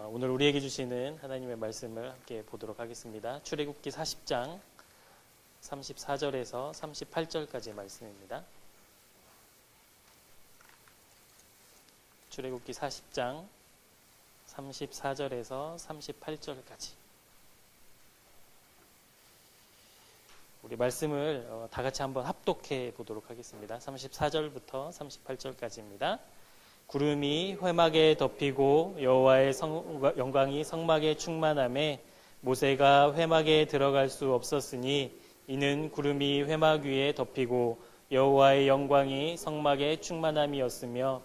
오늘 우리에게 주시는 하나님의 말씀을 함께 보도록 하겠습니다. 출애굽기 40장 34절에서 38절까지의 말씀입니다. 출애굽기 40장 34절에서 38절까지 우리 말씀을 다 같이 한번 합독해 보도록 하겠습니다. 34절부터 38절까지입니다. 구름이 회막에 덮이고 여호와의 영광이 성막에 충만함에 모세가 회막에 들어갈 수 없었으니 이는 구름이 회막 위에 덮이고 여호와의 영광이 성막에 충만함이었으며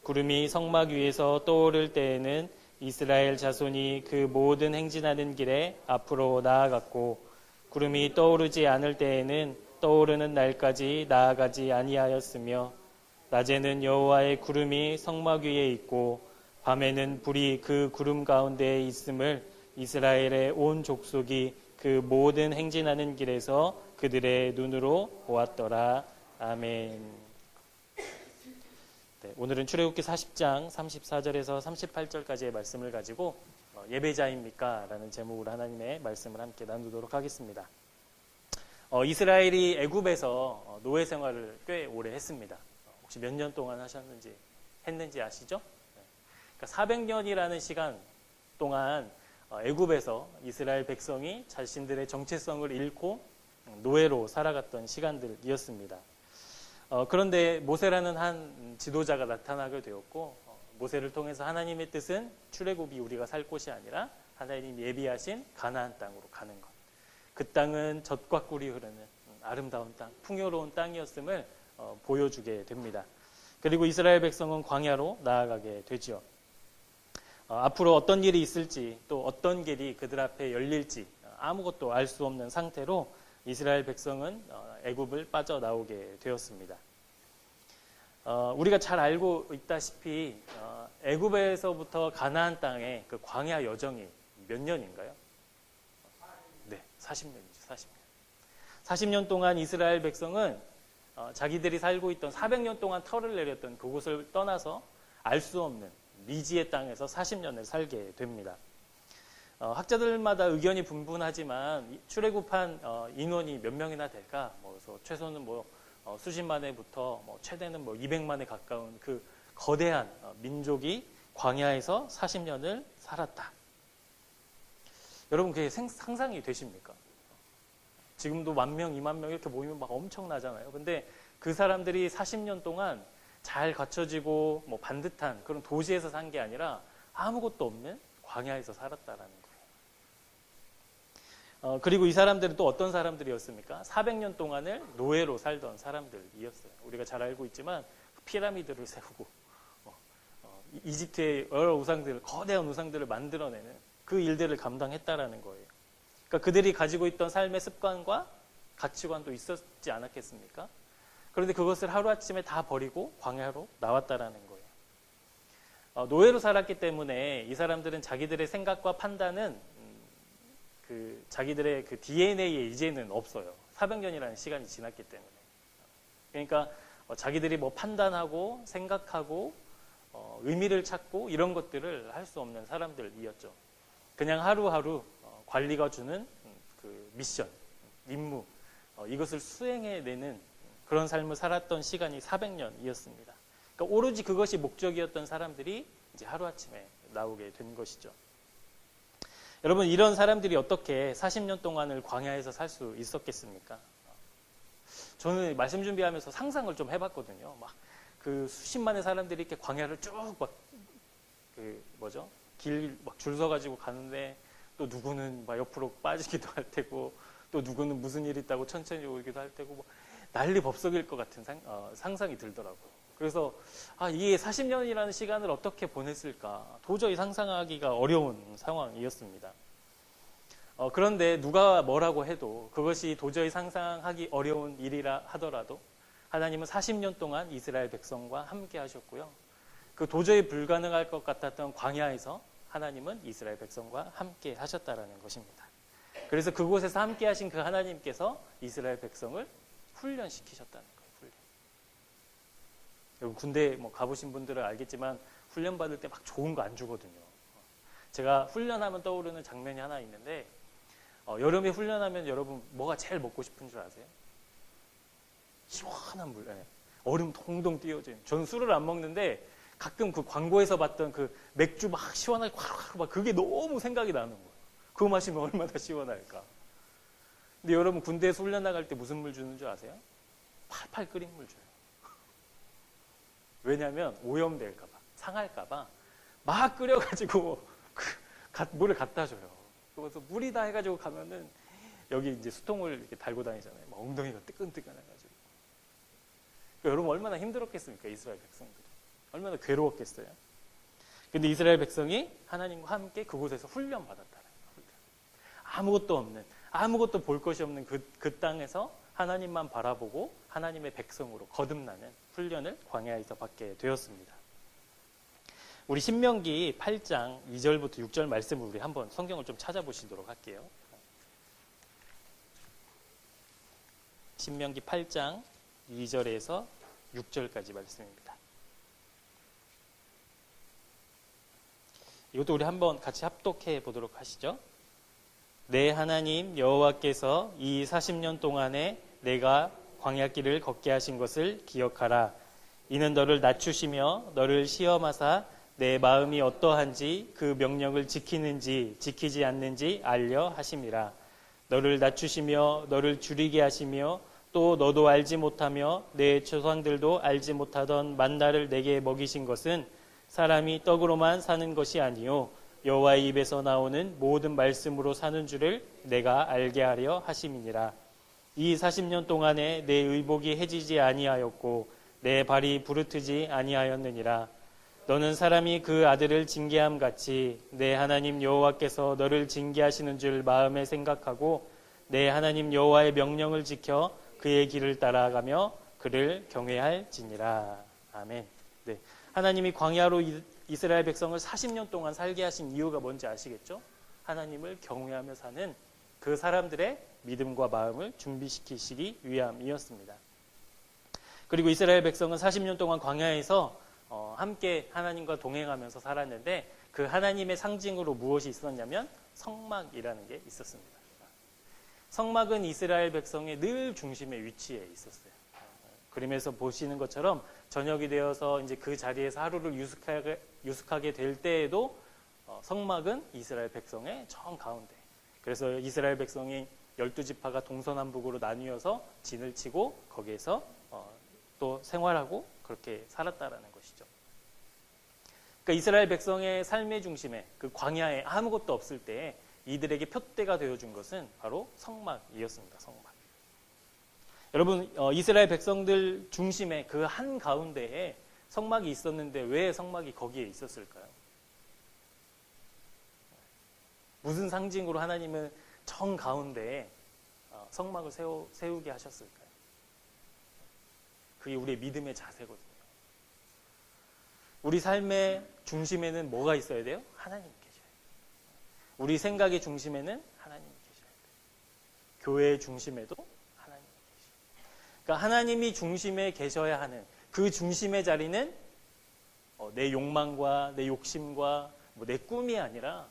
구름이 성막 위에서 떠오를 때에는 이스라엘 자손이 그 모든 행진하는 길에 앞으로 나아갔고 구름이 떠오르지 않을 때에는 떠오르는 날까지 나아가지 아니하였으며 낮에는 여호와의 구름이 성막 위에 있고 밤에는 불이 그 구름 가운데에 있음을 이스라엘의 온 족속이 그 모든 행진하는 길에서 그들의 눈으로 보았더라. 아멘. 네, 오늘은 출애굽기 40장 34절에서 38절까지의 말씀을 가지고 예배자입니까? 라는 제목으로 하나님의 말씀을 함께 나누도록 하겠습니다. 이스라엘이 애굽에서 노예 생활을 꽤 오래 했습니다. 혹시 몇 년 동안 했는지 아시죠? 그러니까 400년이라는 시간 동안 애굽에서 이스라엘 백성이 자신들의 정체성을 잃고 노예로 살아갔던 시간들이었습니다. 그런데 모세라는 한 지도자가 나타나게 되었고 모세를 통해서 하나님의 뜻은 출애굽이 우리가 살 곳이 아니라 하나님이 예비하신 가나안 땅으로 가는 것. 그 땅은 젖과 꿀이 흐르는 아름다운 땅, 풍요로운 땅이었음을 보여주게 됩니다. 그리고 이스라엘 백성은 광야로 나아가게 되죠. 앞으로 어떤 일이 있을지 또 어떤 길이 그들 앞에 열릴지 아무것도 알 수 없는 상태로 이스라엘 백성은 애굽을 빠져나오게 되었습니다. 우리가 잘 알고 있다시피 애굽에서부터 가나안 땅의 그 광야 여정이 몇 년인가요? 네, 40년이죠. 40년. 40년 동안 이스라엘 백성은 자기들이 살고 있던 400년 동안 털을 내렸던 그곳을 떠나서 알 수 없는 미지의 땅에서 40년을 살게 됩니다. 학자들마다 의견이 분분하지만 출애굽한 인원이 몇 명이나 될까? 그래서 최소는 수십만 회부터 최대는 200만에 가까운 그 거대한 민족이 광야에서 40년을 살았다. 여러분 그게 상상이 되십니까? 지금도 10,000명, 20,000명 이렇게 모이면 막 엄청나잖아요. 근데 그 사람들이 40년 동안 잘 갖춰지고 반듯한 그런 도시에서 산 게 아니라 아무것도 없는 광야에서 살았다라는 거예요. 그리고 이 사람들은 또 어떤 사람들이었습니까? 400년 동안을 노예로 살던 사람들이었어요. 우리가 잘 알고 있지만 피라미드를 세우고 이집트의 여러 우상들을, 거대한 우상들을 만들어내는 그 일들을 감당했다라는 거예요. 그러니까 그들이 가지고 있던 삶의 습관과 가치관도 있었지 않았겠습니까? 그런데 그것을 하루아침에 다 버리고 광야로 나왔다라는 거예요. 노예로 살았기 때문에 이 사람들은 자기들의 생각과 판단은 자기들의 그 DNA에 이제는 없어요. 400년이라는 시간이 지났기 때문에. 그러니까 자기들이 판단하고 생각하고 의미를 찾고 이런 것들을 할 수 없는 사람들이었죠. 그냥 하루하루 관리가 주는 그 미션, 임무, 이것을 수행해내는 그런 삶을 살았던 시간이 400년이었습니다. 그러니까 오로지 그것이 목적이었던 사람들이 이제 하루아침에 나오게 된 것이죠. 여러분, 이런 사람들이 어떻게 40년 동안을 광야에서 살 수 있었겠습니까? 저는 말씀 준비하면서 상상을 좀 해봤거든요. 그 수십만의 사람들이 이렇게 광야를 쭉 길 줄 서가지고 가는데 또 누구는 옆으로 빠지기도 할 테고 또 누구는 무슨 일이 있다고 천천히 오기도 할 테고 난리 법석일 것 같은 상상이 들더라고요. 그래서 이게 40년이라는 시간을 어떻게 보냈을까 도저히 상상하기가 어려운 상황이었습니다. 그런데 누가 뭐라고 해도 그것이 도저히 상상하기 어려운 일이라 하더라도 하나님은 40년 동안 이스라엘 백성과 함께 하셨고요. 그 도저히 불가능할 것 같았던 광야에서 하나님은 이스라엘 백성과 함께 하셨다라는 것입니다. 그래서 그곳에서 함께 하신 그 하나님께서 이스라엘 백성을 훈련시키셨다는 거예요. 여러분 군대 가보신 분들은 알겠지만 훈련 받을 때 막 좋은 거 안 주거든요. 제가 훈련하면 떠오르는 장면이 하나 있는데 여름에 훈련하면 여러분 뭐가 제일 먹고 싶은 줄 아세요? 시원한 물, 네. 얼음 동동 띄워진. 전 술을 안 먹는데 가끔 그 광고에서 봤던 그 맥주 막 시원하게 화루화루 막 그게 너무 생각이 나는 거예요. 그거 마시면 얼마나 시원할까. 근데 여러분 군대에서 훈련 나갈 때 무슨 물 주는 줄 아세요? 팔팔 끓인 물 줘요. 왜냐하면 오염될까 봐, 상할까 봐 막 끓여가지고 물을 갖다 줘요. 그래서 물이다 해가지고 가면은 여기 이제 수통을 이렇게 달고 다니잖아요. 막 엉덩이가 뜨끈뜨끈해가지고. 그러니까 여러분 얼마나 힘들었겠습니까? 이스라엘 백성들이. 얼마나 괴로웠겠어요. 근데 이스라엘 백성이 하나님과 함께 그곳에서 훈련 받았다는 거예요. 아무것도 없는, 아무것도 볼 것이 없는 그 땅에서 하나님만 바라보고 하나님의 백성으로 거듭나는 훈련을 광야에서 받게 되었습니다. 우리 신명기 8장 2절부터 6절 말씀을 우리 한번 성경을 좀 찾아보시도록 할게요. 신명기 8장 2절에서 6절까지 말씀입니다. 이것도 우리 한번 같이 합독해 보도록 하시죠. 내 하나님 여호와께서 이 40년 동안에 내가 광야길을 걷게 하신 것을 기억하라. 이는 너를 낮추시며 너를 시험하사 내 마음이 어떠한지 그 명령을 지키는지 지키지 않는지 알려 하심이라. 너를 낮추시며 너를 줄이게 하시며 또 너도 알지 못하며 내 조상들도 알지 못하던 만나를 내게 먹이신 것은 사람이 떡으로만 사는 것이 아니요 여호와의 입에서 나오는 모든 말씀으로 사는 줄을 내가 알게 하려 하심이니라. 이 40년 동안에 내 의복이 해지지 아니하였고 내 발이 부르트지 아니하였느니라. 너는 사람이 그 아들을 징계함 같이 내 하나님 여호와께서 너를 징계하시는 줄 마음에 생각하고 내 하나님 여호와의 명령을 지켜 그의 길을 따라가며 그를 경외할지니라. 아멘. 네. 하나님이 광야로 이스라엘 백성을 40년 동안 살게 하신 이유가 뭔지 아시겠죠? 하나님을 경외하며 사는 그 사람들의 믿음과 마음을 준비시키시기 위함이었습니다. 그리고 이스라엘 백성은 40년 동안 광야에서 함께 하나님과 동행하면서 살았는데 그 하나님의 상징으로 무엇이 있었냐면 성막이라는 게 있었습니다. 성막은 이스라엘 백성의 늘 중심에 위치해 있었어요. 그림에서 보시는 것처럼 저녁이 되어서 이제 그 자리에서 하루를 유숙하게 될 때에도 성막은 이스라엘 백성의 정 가운데. 그래서 이스라엘 백성이 12지파가 동서남북으로 나뉘어서 진을 치고 거기에서 또 생활하고 그렇게 살았다라는 것이죠. 그러니까 이스라엘 백성의 삶의 중심에 그 광야에 아무것도 없을 때 이들에게 푯대가 되어준 것은 바로 성막이었습니다. 성막. 여러분 이스라엘 백성들 중심에 그 한 가운데에 성막이 있었는데 왜 성막이 거기에 있었을까요? 무슨 상징으로 하나님은 정 가운데에 성막을 세우게 하셨을까요? 그게 우리의 믿음의 자세거든요. 우리 삶의 중심에는 뭐가 있어야 돼요? 하나님이 계셔야 돼요. 우리 생각의 중심에는 하나님이 계셔야 돼요. 교회의 중심에도 하나님이 계셔야 돼요. 그러니까 하나님이 중심에 계셔야 하는 그 중심의 자리는 내 욕망과 내 욕심과 내 꿈이 아니라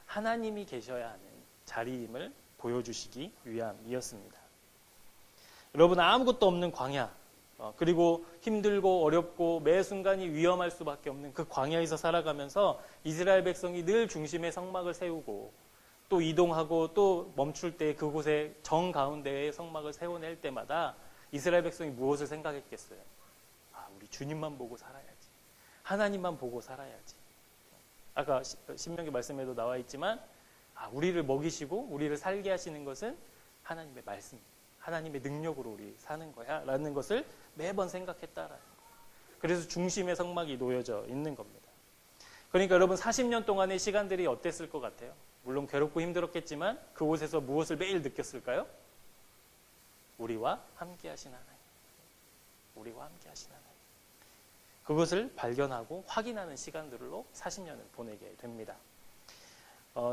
하나님이 계셔야 하는 자리임을 보여주시기 위함이었습니다. 여러분 아무것도 없는 광야 그리고 힘들고 어렵고 매 순간이 위험할 수밖에 없는 그 광야에서 살아가면서 이스라엘 백성이 늘 중심에 성막을 세우고 또 이동하고 또 멈출 때 그곳에 정 가운데에 성막을 세워낼 때마다 이스라엘 백성이 무엇을 생각했겠어요? 우리 주님만 보고 살아야지. 하나님만 보고 살아야지. 아까 신명기 말씀에도 나와 있지만 우리를 먹이시고 우리를 살게 하시는 것은 하나님의 말씀, 하나님의 능력으로 우리 사는 거야 라는 것을 매번 생각했다라는 거예요. 그래서 중심의 성막이 놓여져 있는 겁니다. 그러니까 여러분 40년 동안의 시간들이 어땠을 것 같아요? 물론 괴롭고 힘들었겠지만 그곳에서 무엇을 매일 느꼈을까요? 우리와 함께 하신 하나님. 우리와 함께 하신 하나님. 그것을 발견하고 확인하는 시간들로 40년을 보내게 됩니다.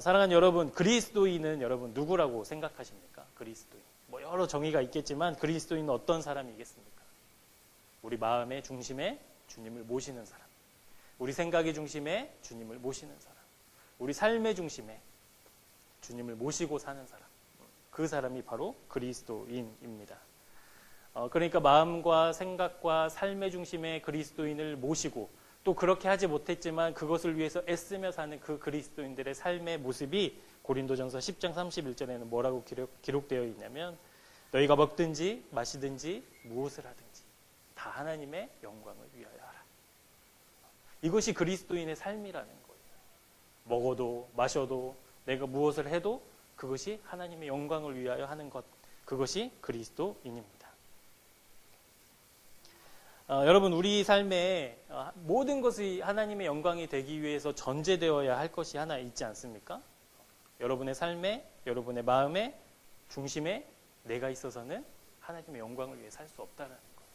사랑하는 여러분, 그리스도인은 여러분 누구라고 생각하십니까? 그리스도인. 여러 정의가 있겠지만 그리스도인은 어떤 사람이겠습니까? 우리 마음의 중심에 주님을 모시는 사람. 우리 생각의 중심에 주님을 모시는 사람. 우리 삶의 중심에 주님을 모시고 사는 사람, 그 사람이 바로 그리스도인입니다. 그러니까 마음과 생각과 삶의 중심에 그리스도인을 모시고 또 그렇게 하지 못했지만 그것을 위해서 애쓰며 사는 그 그리스도인들의 삶의 모습이 고린도전서 10장 31절에는 뭐라고 기록되어 있냐면 너희가 먹든지 마시든지 무엇을 하든지 다 하나님의 영광을 위하여 하라. 이것이 그리스도인의 삶이라는 거예요. 먹어도 마셔도 내가 무엇을 해도 그것이 하나님의 영광을 위하여 하는 것, 그것이 그리스도인입니다. 여러분, 우리 삶에 모든 것이 하나님의 영광이 되기 위해서 전제되어야 할 것이 하나 있지 않습니까? 여러분의 삶에, 여러분의 마음에, 중심에 내가 있어서는 하나님의 영광을 위해 살 수 없다는 거예요.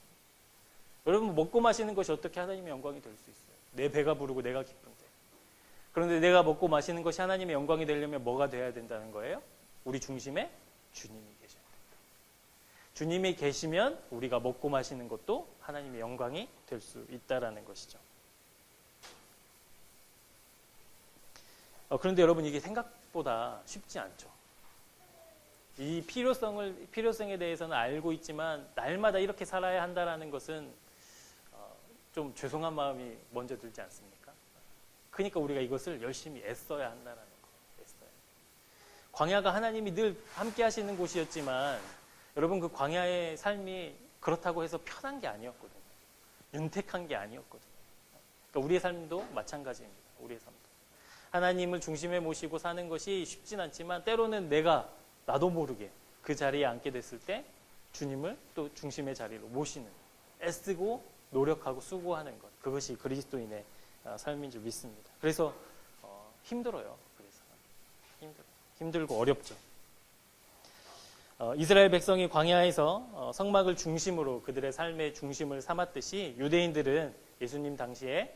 여러분, 먹고 마시는 것이 어떻게 하나님의 영광이 될 수 있어요? 내 배가 부르고 내가 기쁜데. 그런데 내가 먹고 마시는 것이 하나님의 영광이 되려면 뭐가 돼야 된다는 거예요? 우리 중심에 주님이 계셔야 된다. 주님이 계시면 우리가 먹고 마시는 것도 하나님의 영광이 될 수 있다라는 것이죠. 그런데 여러분, 이게 생각보다 쉽지 않죠. 이 필요성에 대해서는 알고 있지만 날마다 이렇게 살아야 한다라는 것은 좀 죄송한 마음이 먼저 들지 않습니까? 그러니까 우리가 이것을 열심히 애써야 한다는 거예요. 애써야. 광야가 하나님이 늘 함께 하시는 곳이었지만 여러분, 그 광야의 삶이 그렇다고 해서 편한 게 아니었거든요. 윤택한 게 아니었거든요. 그러니까 우리의 삶도 마찬가지입니다. 우리의 삶도. 하나님을 중심에 모시고 사는 것이 쉽진 않지만 때로는 나도 모르게 그 자리에 앉게 됐을 때 주님을 또 중심의 자리로 모시는, 애쓰고 노력하고 수고하는 것, 그것이 그리스도인의 삶인 줄 믿습니다. 그래서 힘들어요. 그래서 힘들고 어렵죠. 이스라엘 백성이 광야에서 성막을 중심으로 그들의 삶의 중심을 삼았듯이 유대인들은 예수님 당시에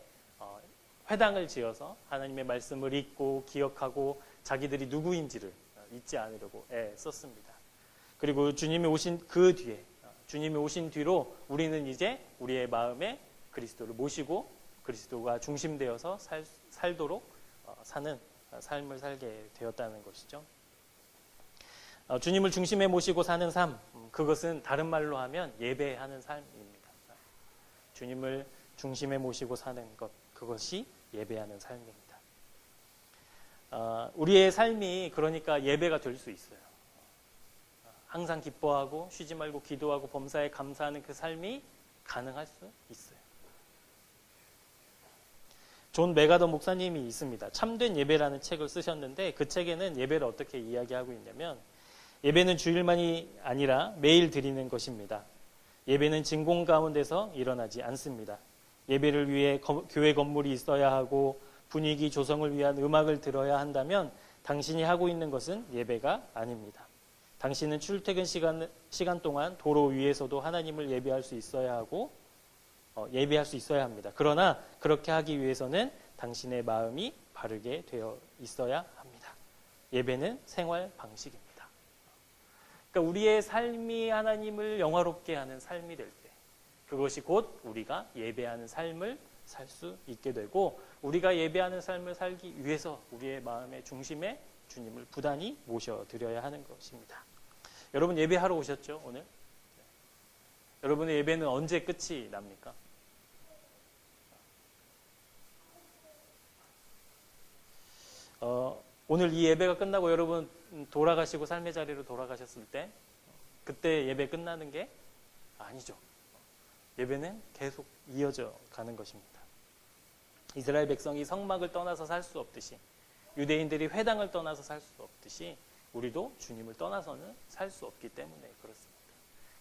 회당을 지어서 하나님의 말씀을 읽고 기억하고 자기들이 누구인지를 잊지 않으려고 애썼습니다. 그리고 주님이 오신 그 뒤에, 주님이 오신 뒤로 우리는 이제 우리의 마음에 그리스도를 모시고 그리스도가 중심되어서 살도록 사는 삶을 살게 되었다는 것이죠. 주님을 중심에 모시고 사는 삶, 그것은 다른 말로 하면 예배하는 삶입니다. 주님을 중심에 모시고 사는 것, 그것이 예배하는 삶입니다. 우리의 삶이 그러니까 예배가 될 수 있어요. 항상 기뻐하고 쉬지 말고 기도하고 범사에 감사하는 그 삶이 가능할 수 있어요. 존 메가더 목사님이 있습니다. 참된 예배라는 책을 쓰셨는데 그 책에는 예배를 어떻게 이야기하고 있냐면 예배는 주일만이 아니라 매일 드리는 것입니다. 예배는 진공 가운데서 일어나지 않습니다. 예배를 위해 교회 건물이 있어야 하고 분위기 조성을 위한 음악을 들어야 한다면 당신이 하고 있는 것은 예배가 아닙니다. 당신은 출퇴근 시간 동안 도로 위에서도 하나님을 예배할 수 있어야 하고 예배할 수 있어야 합니다. 그러나 그렇게 하기 위해서는 당신의 마음이 바르게 되어 있어야 합니다. 예배는 생활 방식입니다. 그러니까 우리의 삶이 하나님을 영화롭게 하는 삶이 될 때 그것이 곧 우리가 예배하는 삶을 살 수 있게 되고 우리가 예배하는 삶을 살기 위해서 우리의 마음의 중심에 주님을 부단히 모셔드려야 하는 것입니다. 여러분 예배하러 오셨죠? 오늘? 여러분의 예배는 언제 끝이 납니까? 오늘 이 예배가 끝나고 여러분 돌아가시고 삶의 자리로 돌아가셨을 때 그때 예배 끝나는 게 아니죠. 예배는 계속 이어져 가는 것입니다. 이스라엘 백성이 성막을 떠나서 살 수 없듯이 유대인들이 회당을 떠나서 살 수 없듯이 우리도 주님을 떠나서는 살 수 없기 때문에 그렇습니다.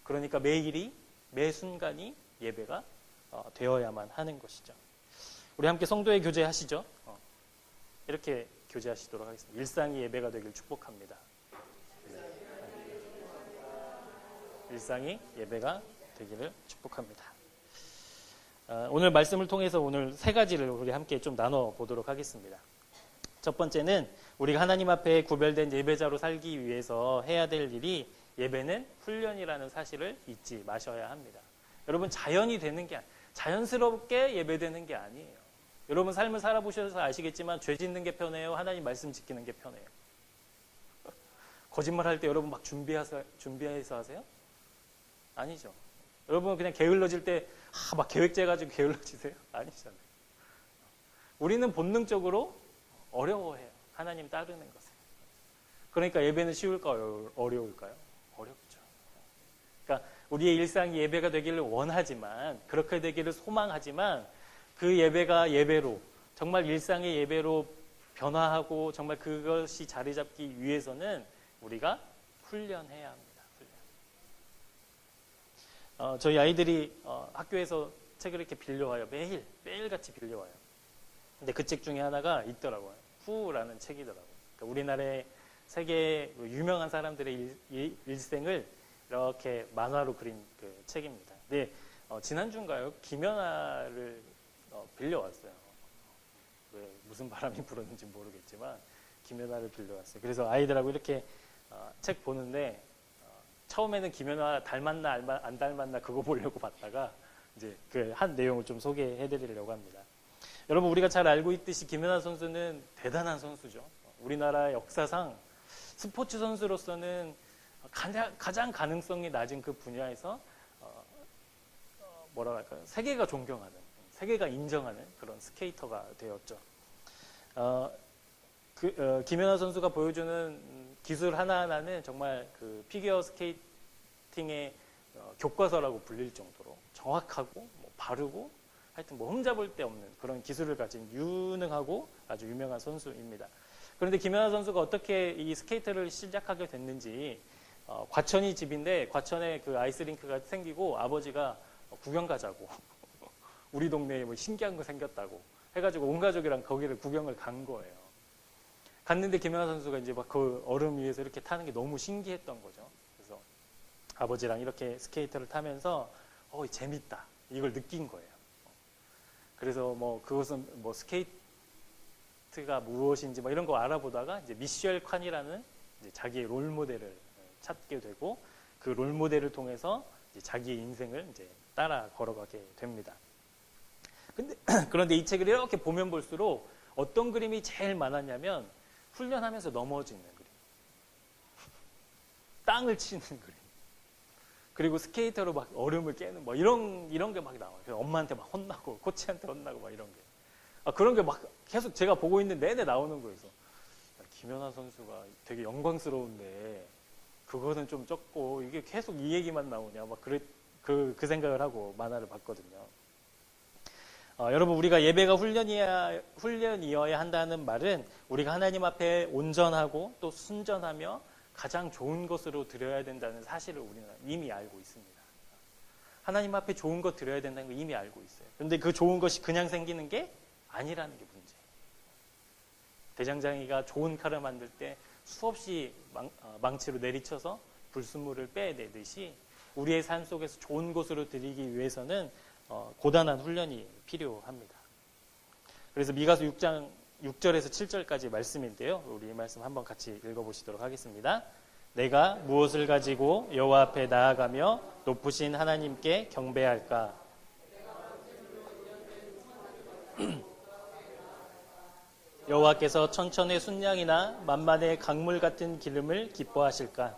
그러니까 매일이 매 순간이 예배가 되어야만 하는 것이죠. 우리 함께 성도의 교제 하시죠. 이렇게 교제하시도록 하겠습니다. 일상이 예배가 되길 축복합니다. 일상이 예배가 되기를 축복합니다. 오늘 말씀을 통해서 오늘 세 가지를 우리 함께 좀 나눠보도록 하겠습니다. 첫 번째는 우리가 하나님 앞에 구별된 예배자로 살기 위해서 해야 될 일이 예배는 훈련이라는 사실을 잊지 마셔야 합니다. 여러분 자연스럽게 예배되는 게 아니에요. 여러분 삶을 살아보셔서 아시겠지만 죄 짓는 게 편해요? 하나님 말씀 지키는 게 편해요? 거짓말 할 때 여러분 막 준비해서 하세요? 아니죠. 여러분 그냥 게을러질 때 막 계획 짜가지고 게을러지세요? 아니잖아요. 우리는 본능적으로 어려워해요. 하나님 따르는 것을. 그러니까 예배는 쉬울까요? 어려울까요? 어렵죠. 그러니까 우리의 일상이 예배가 되기를 원하지만, 그렇게 되기를 소망하지만, 그 예배가 예배로, 정말 일상의 예배로 변화하고 정말 그것이 자리 잡기 위해서는 우리가 훈련해야 합니다. 저희 아이들이 학교에서 책을 이렇게 빌려와요. 매일같이 빌려와요. 근데 그 책 중에 하나가 있더라고요. 후라는 책이더라고요. 그러니까 우리나라의 세계 유명한 사람들의 일생을 이렇게 만화로 그린 그 책입니다. 근데 지난주인가요? 김연아를 빌려왔어요. 왜 무슨 바람이 불었는지 모르겠지만 김연아를 빌려왔어요. 그래서 아이들하고 이렇게 책 보는데 처음에는 김연아 닮았나 안 닮았나 그거 보려고 봤다가 이제 그 한 내용을 좀 소개해드리려고 합니다. 여러분 우리가 잘 알고 있듯이 김연아 선수는 대단한 선수죠. 우리나라 역사상 스포츠 선수로서는 가장 가능성이 낮은 그 분야에서 뭐라 할까요? 세계가 존경하는, 세계가 인정하는 그런 스케이터가 되었죠. 김연아 선수가 보여주는 기술 하나하나는 정말 그 피겨 스케이팅의 교과서라고 불릴 정도로 정확하고 바르고 하여튼 흠잡을 데 없는 그런 기술을 가진 유능하고 아주 유명한 선수입니다. 그런데 김연아 선수가 어떻게 이 스케이트를 시작하게 됐는지 과천이 집인데 과천에 그 아이스링크가 생기고 아버지가 구경 가자고 우리 동네에 뭐 신기한 거 생겼다고 해가지고 온 가족이랑 거기를 구경을 간 거예요. 갔는데 김연아 선수가 이제 막 그 얼음 위에서 이렇게 타는 게 너무 신기했던 거죠. 그래서 아버지랑 이렇게 스케이트를 타면서 재밌다 이걸 느낀 거예요. 그래서 뭐 그것은 뭐 스케이트가 무엇인지 뭐 이런 거 알아보다가 이제 미셸 칸이라는 이제 자기의 롤 모델을 찾게 되고 그 롤 모델을 통해서 이제 자기의 인생을 이제 따라 걸어가게 됩니다. 그런데 이 책을 이렇게 보면 볼수록 어떤 그림이 제일 많았냐면 훈련하면서 넘어지는 그림, 땅을 치는 그림, 그리고 스케이터로 막 얼음을 깨는 뭐 이런 게 막 나와요. 그래서 엄마한테 막 혼나고 코치한테 혼나고 막 이런 게 그런 게 막 계속 제가 보고 있는 내내 나오는 거예요. 김연아 선수가 되게 영광스러운데 그거는 좀 적고 이게 계속 이 얘기만 나오냐 막 그 생각을 하고 만화를 봤거든요. 여러분 우리가 예배가 훈련이어야 한다는 말은 우리가 하나님 앞에 온전하고 또 순전하며 가장 좋은 것으로 드려야 된다는 사실을 우리는 이미 알고 있습니다. 하나님 앞에 좋은 것 드려야 된다는 걸 이미 알고 있어요. 그런데 그 좋은 것이 그냥 생기는 게 아니라는 게 문제예요. 대장장이가 좋은 칼을 만들 때 수없이 망치로 내리쳐서 불순물을 빼내듯이 우리의 삶 속에서 좋은 것으로 드리기 위해서는 고단한 훈련이 필요합니다. 그래서 미가서 6장 6절에서 7절까지 말씀인데요. 우리 이 말씀 한번 같이 읽어보시도록 하겠습니다. 내가 무엇을 가지고 여호와 앞에 나아가며 높으신 하나님께 경배할까? 여호와께서 천천의 순양이나 만만의 강물 같은 기름을 기뻐하실까?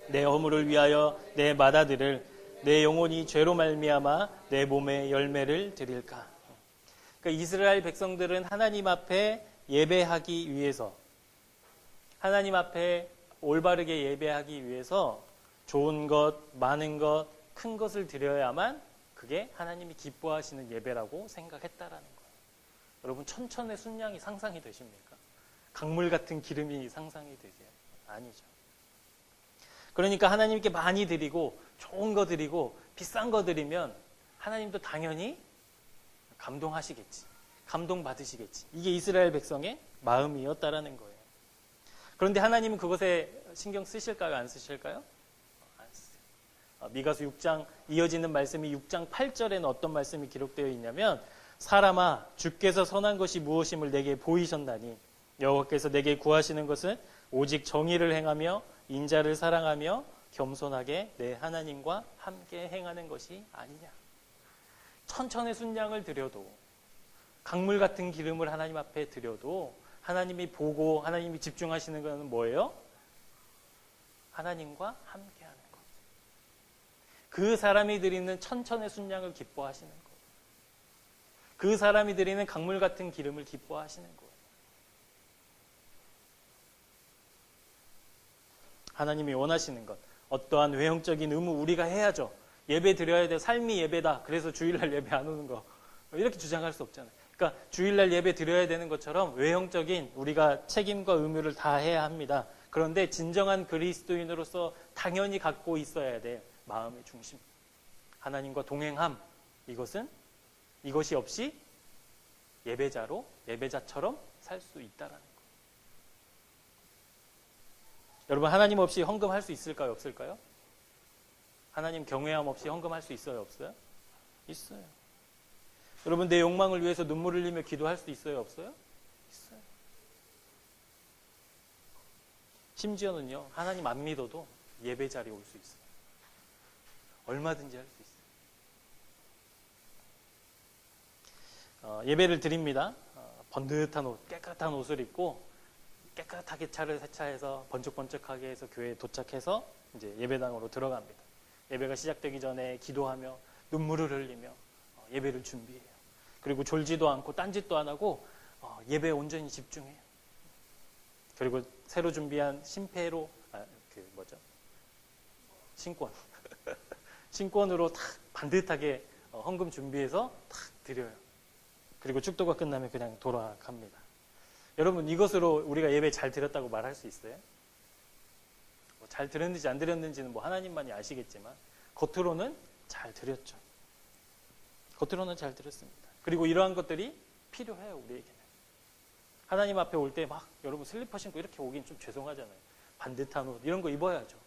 내 허물을 위하여 내 맏아들을 내 영혼이 죄로 말미암아 내 몸에 열매를 드릴까? 그러니까 이스라엘 백성들은 하나님 앞에 예배하기 위해서, 하나님 앞에 올바르게 예배하기 위해서 좋은 것, 많은 것, 큰 것을 드려야만 그게 하나님이 기뻐하시는 예배라고 생각했다라는 거예요. 여러분 천천의 순양이 상상이 되십니까? 강물 같은 기름이 상상이 되세요? 아니죠. 그러니까 하나님께 많이 드리고 좋은 거 드리고 비싼 거 드리면 하나님도 당연히 감동하시겠지. 감동받으시겠지. 이게 이스라엘 백성의 마음이었다라는 거예요. 그런데 하나님은 그것에 신경 쓰실까요? 안 쓰실까요? 안 쓰세요. 미가서 6장 이어지는 말씀이 6장 8절에는 어떤 말씀이 기록되어 있냐면 사람아 주께서 선한 것이 무엇임을 내게 보이셨나니 여호와께서 내게 구하시는 것은 오직 정의를 행하며 인자를 사랑하며 겸손하게 내 하나님과 함께 행하는 것이 아니냐. 천천의 순양을 드려도 강물 같은 기름을 하나님 앞에 드려도 하나님이 보고 하나님이 집중하시는 것은 뭐예요? 하나님과 함께하는 것. 그 사람이 드리는 천천의 순양을 기뻐하시는 것. 그 사람이 드리는 강물 같은 기름을 기뻐하시는 거예요. 하나님이 원하시는 것, 어떠한 외형적인 의무 우리가 해야죠. 예배 드려야 돼. 삶이 예배다. 그래서 주일날 예배 안 오는 거. 이렇게 주장할 수 없잖아요. 그러니까 주일날 예배 드려야 되는 것처럼 외형적인 우리가 책임과 의무를 다 해야 합니다. 그런데 진정한 그리스도인으로서 당연히 갖고 있어야 돼. 마음의 중심. 하나님과 동행함. 이것이 없이 예배자처럼 살 수 있다라는 거예요. 여러분, 하나님 없이 헌금할 수 있을까요? 없을까요? 하나님 경외함 없이 헌금할 수 있어요? 없어요? 있어요. 여러분, 내 욕망을 위해서 눈물을 흘리며 기도할 수 있어요? 없어요? 있어요. 심지어는요, 하나님 안 믿어도 예배 자리에 올 수 있어요. 얼마든지 할 수 있어요. 예배를 드립니다. 번듯한 옷, 깨끗한 옷을 입고 깨끗하게 차를 세차해서 번쩍번쩍하게 해서 교회에 도착해서 이제 예배당으로 들어갑니다. 예배가 시작되기 전에 기도하며 눈물을 흘리며 예배를 준비해요. 그리고 졸지도 않고 딴짓도 안 하고 예배에 온전히 집중해요. 그리고 새로 준비한 신권으로 탁 반듯하게 헌금 준비해서 탁 드려요. 그리고 축도가 끝나면 그냥 돌아갑니다. 여러분, 이것으로 우리가 예배 잘 드렸다고 말할 수 있어요? 잘 드렸는지 안 드렸는지는 하나님만이 아시겠지만 겉으로는 잘 드렸죠. 겉으로는 잘 드렸습니다. 그리고 이러한 것들이 필요해요, 우리에게는. 하나님 앞에 올 때 여러분 슬리퍼 신고 이렇게 오긴 좀 죄송하잖아요. 반듯한 옷 이런 거 입어야죠.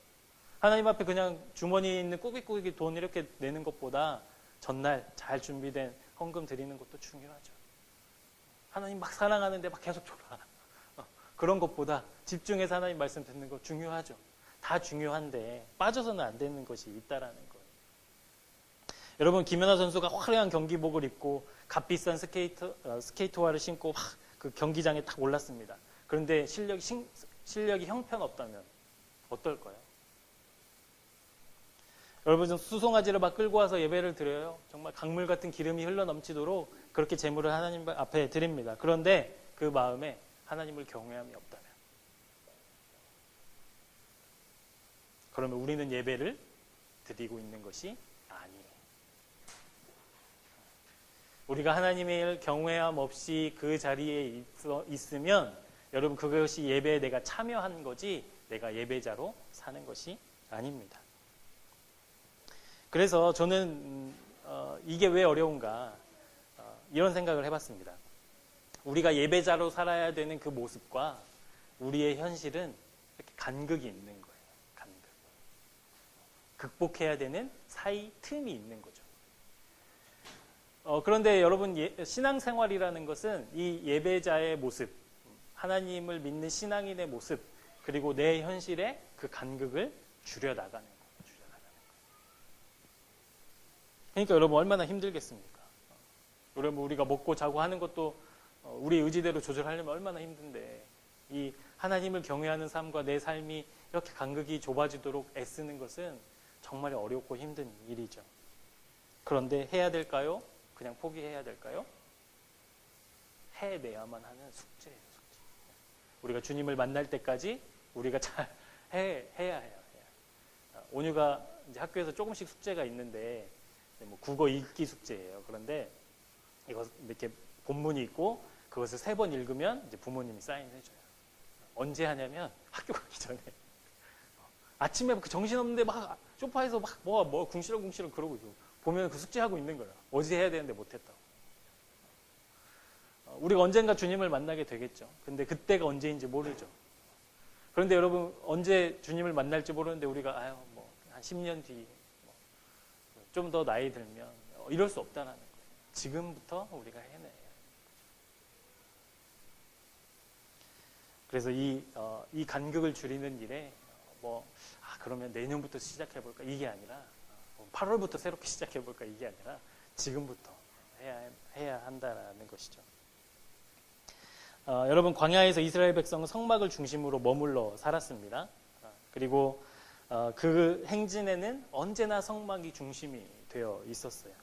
하나님 앞에 그냥 주머니에 있는 꾸깃꾸깃 돈 이렇게 내는 것보다 전날 잘 준비된 헌금 드리는 것도 중요하죠. 하나님 막 사랑하는데 계속 줘라. 그런 것보다 집중해서 하나님 말씀 듣는 거 중요하죠. 다 중요한데 빠져서는 안 되는 것이 있다라는 거예요. 여러분, 김연아 선수가 화려한 경기복을 입고 값비싼 스케이트화를 신고 그 경기장에 딱 올랐습니다. 그런데 실력이 형편없다면 어떨까요? 여러분, 수송아지를 막 끌고 와서 예배를 드려요. 정말 강물 같은 기름이 흘러넘치도록 그렇게 제물을 하나님 앞에 드립니다. 그런데 그 마음에 하나님을 경외함이 없다면, 그러면 우리는 예배를 드리고 있는 것이 아니에요. 우리가 하나님의 경외함 없이 그 자리에 있으면 여러분, 그것이 예배에 내가 참여한 거지 내가 예배자로 사는 것이 아닙니다. 그래서 저는 이게 왜 어려운가 이런 생각을 해봤습니다. 우리가 예배자로 살아야 되는 그 모습과 우리의 현실은 이렇게 간극이 있는 거예요. 간극. 극복해야 되는 사이 틈이 있는 거죠. 그런데 여러분, 신앙생활이라는 것은 이 예배자의 모습, 하나님을 믿는 신앙인의 모습, 그리고 내 현실의 그 간극을 줄여나가는 거예요. 그러니까 여러분, 얼마나 힘들겠습니까? 여러분, 우리가 먹고 자고 하는 것도 우리 의지대로 조절하려면 얼마나 힘든데, 이 하나님을 경외하는 삶과 내 삶이 이렇게 간극이 좁아지도록 애쓰는 것은 정말 어렵고 힘든 일이죠. 그런데 해야 될까요? 그냥 포기해야 될까요? 해내야만 하는 숙제예요, 숙제. 우리가 주님을 만날 때까지 우리가 잘 해야 해요. 온유가 이제 학교에서 조금씩 숙제가 있는데, 국어 읽기 숙제예요. 그런데 이거 이렇게 본문이 있고 그것을 3번 읽으면 이제 부모님이 사인해줘요. 언제 하냐면 학교 가기 전에. 아침에 그 정신없는데 소파에서 궁시렁궁시렁 그러고 있고 보면 그 숙제하고 있는 거예요. 어제 해야 되는데 못했다고. 우리가 언젠가 주님을 만나게 되겠죠. 근데 그때가 언제인지 모르죠. 그런데 여러분, 언제 주님을 만날지 모르는데 우리가 한 10년 뒤 좀 더 나이 들면 이럴 수 없다는 거예요. 지금부터 우리가 해내야 해요. 그래서 이 간극을 줄이는 일에 그러면 내년부터 시작해볼까 이게 아니라 8월부터 새롭게 시작해볼까 이게 아니라 지금부터 해야 한다라는 것이죠. 여러분, 광야에서 이스라엘 백성은 성막을 중심으로 머물러 살았습니다. 그리고 그 행진에는 언제나 성막이 중심이 되어 있었어요.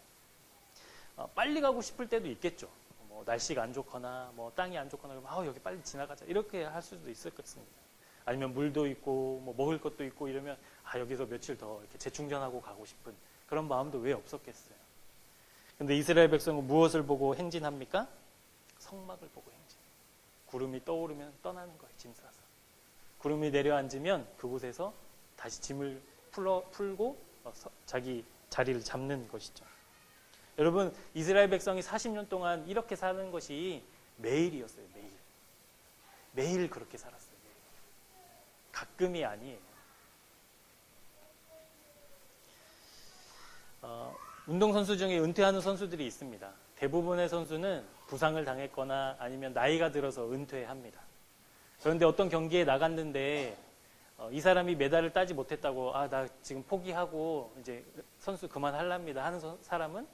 빨리 가고 싶을 때도 있겠죠. 뭐 날씨가 안 좋거나 뭐 땅이 안 좋거나 그러면 여기 빨리 지나가자 이렇게 할 수도 있을 것같습니다. 아니면 물도 있고 뭐 먹을 것도 있고 이러면 여기서 며칠 더 이렇게 재충전하고 가고 싶은 그런 마음도 왜 없었겠어요. 근데 이스라엘 백성은 무엇을 보고 행진합니까? 성막을 보고 행진. 구름이 떠오르면 떠나는 거예요. 짐 싸서. 구름이 내려앉으면 그곳에서 다시 짐을 풀고 자기 자리를 잡는 것이죠. 여러분, 이스라엘 백성이 40년 동안 이렇게 사는 것이 매일이었어요. 매일 그렇게 살았어요. 가끔이 아니에요. 운동선수 중에 은퇴하는 선수들이 있습니다. 대부분의 선수는 부상을 당했거나 아니면 나이가 들어서 은퇴합니다. 그런데 어떤 경기에 나갔는데 이 사람이 메달을 따지 못했다고 나 지금 포기하고 이제 선수 그만할랍니다 하는 사람은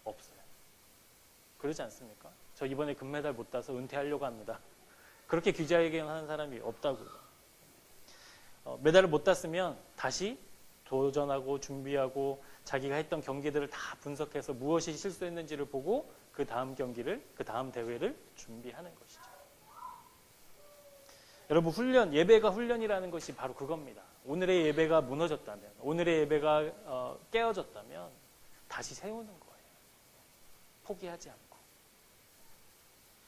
없어요. 그러지 않습니까? 저 이번에 금메달 못 따서 은퇴하려고 합니다. 그렇게 기자회견하는 사람이 없다고요. 메달을 못 땄으면 다시 도전하고 준비하고 자기가 했던 경기들을 다 분석해서 무엇이 실수했는지를 보고 그 다음 경기를, 그 다음 대회를 준비하는 것이죠. 여러분, 예배가 훈련이라는 것이 바로 그겁니다. 오늘의 예배가 무너졌다면, 오늘의 예배가 깨어졌다면 다시 세우는 거예요. 포기하지 않고.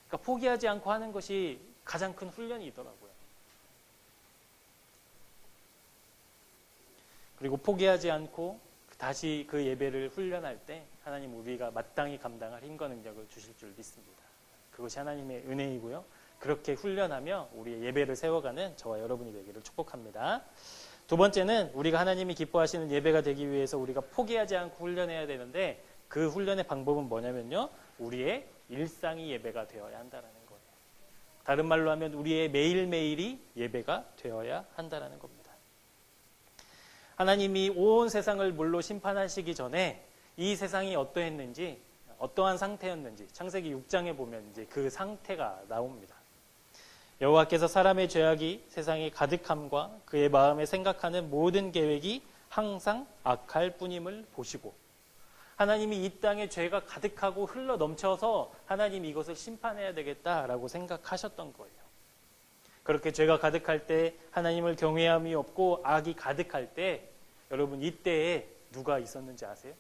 그러니까 포기하지 않고 하는 것이 가장 큰 훈련이더라고요. 그리고 포기하지 않고 다시 그 예배를 훈련할 때 하나님 우리가 마땅히 감당할 힘과 능력을 주실 줄 믿습니다. 그것이 하나님의 은혜이고요. 그렇게 훈련하며 우리의 예배를 세워가는 저와 여러분이 되기를 축복합니다. 두 번째는 우리가 하나님이 기뻐하시는 예배가 되기 위해서 우리가 포기하지 않고 훈련해야 되는데 그 훈련의 방법은 뭐냐면요. 우리의 일상이 예배가 되어야 한다는 거예요. 다른 말로 하면 우리의 매일매일이 예배가 되어야 한다는 겁니다. 하나님이 온 세상을 물로 심판하시기 전에 이 세상이 어떠했는지, 어떠한 상태였는지 창세기 6장에 보면 이제 그 상태가 나옵니다. 여호와께서 사람의 죄악이 세상에 가득함과 그의 마음에 생각하는 모든 계획이 항상 악할 뿐임을 보시고 하나님이 이 땅에 죄가 가득하고 흘러 넘쳐서 하나님이 이것을 심판해야 되겠다라고 생각하셨던 거예요. 그렇게 죄가 가득할 때 하나님을 경외함이 없고 악이 가득할 때 여러분 이때에 누가 있었는지 아세요?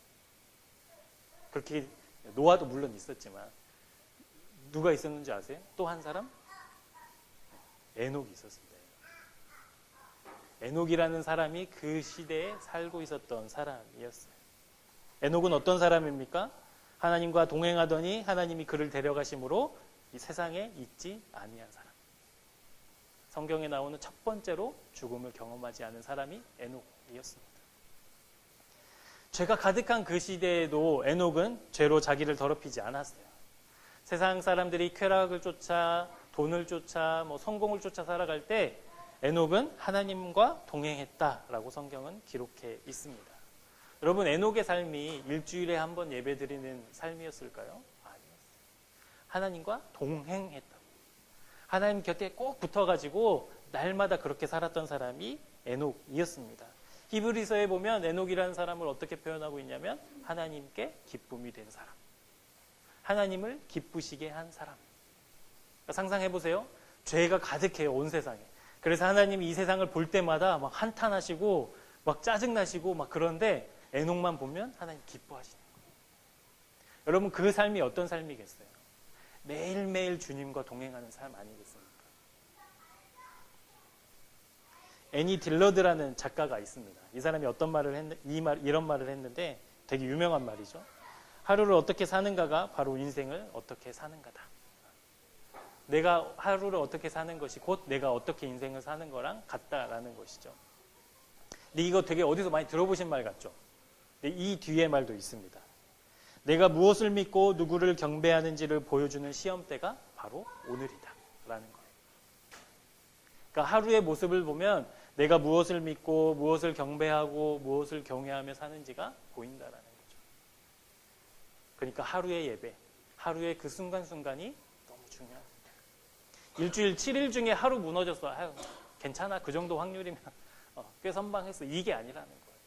그렇게 노아도 물론 있었지만 누가 있었는지 아세요? 또 한 사람? 에녹이 있었습니다. 에녹이라는 사람이 그 시대에 살고 있었던 사람이었어요. 에녹은 어떤 사람입니까? 하나님과 동행하더니 하나님이 그를 데려가심으로 이 세상에 있지 아니한 사람. 성경에 나오는 첫 번째로 죽음을 경험하지 않은 사람이 에녹이었습니다. 죄가 가득한 그 시대에도 에녹은 죄로 자기를 더럽히지 않았어요. 세상 사람들이 쾌락을 쫓아 돈을 쫓아 성공을 쫓아 살아갈 때 에녹은 하나님과 동행했다라고 성경은 기록해 있습니다. 여러분, 에녹의 삶이 일주일에 한 번 예배드리는 삶이었을까요? 아니었어요. 하나님과 동행했다고. 하나님 곁에 꼭 붙어가지고 날마다 그렇게 살았던 사람이 에녹이었습니다. 히브리서에 보면 에녹이라는 사람을 어떻게 표현하고 있냐면 하나님께 기쁨이 된 사람. 하나님을 기쁘시게 한 사람. 그러니까 상상해보세요. 죄가 가득해요, 온 세상에. 그래서 하나님이 이 세상을 볼 때마다 막 한탄하시고 막 짜증나시고 막 그런데 에녹만 보면 하나님 기뻐하시는 거예요. 여러분, 그 삶이 어떤 삶이겠어요? 매일매일 주님과 동행하는 삶 아니겠습니까? 애니 딜러드라는 작가가 있습니다. 이 사람이 어떤 말을 이런 말을 했는데 되게 유명한 말이죠. 하루를 어떻게 사는가가 바로 인생을 어떻게 사는가다. 내가 하루를 어떻게 사는 것이 곧 내가 어떻게 인생을 사는 거랑 같다라는 것이죠. 근데 이거 되게 어디서 많이 들어보신 말 같죠? 근데 이 뒤에 말도 있습니다. 내가 무엇을 믿고 누구를 경배하는지를 보여주는 시험대가 바로 오늘이다 라는 거예요. 그러니까 하루의 모습을 보면 내가 무엇을 믿고 무엇을 경배하고 무엇을 경외하며 사는지가 보인다라는 거죠. 그러니까 하루의 예배, 하루의 그 순간순간이 너무 중요합니다. 일주일 7일 중에 하루 무너졌어. 아유, 괜찮아. 그 정도 확률이면 꽤 선방했어. 이게 아니라는 거예요.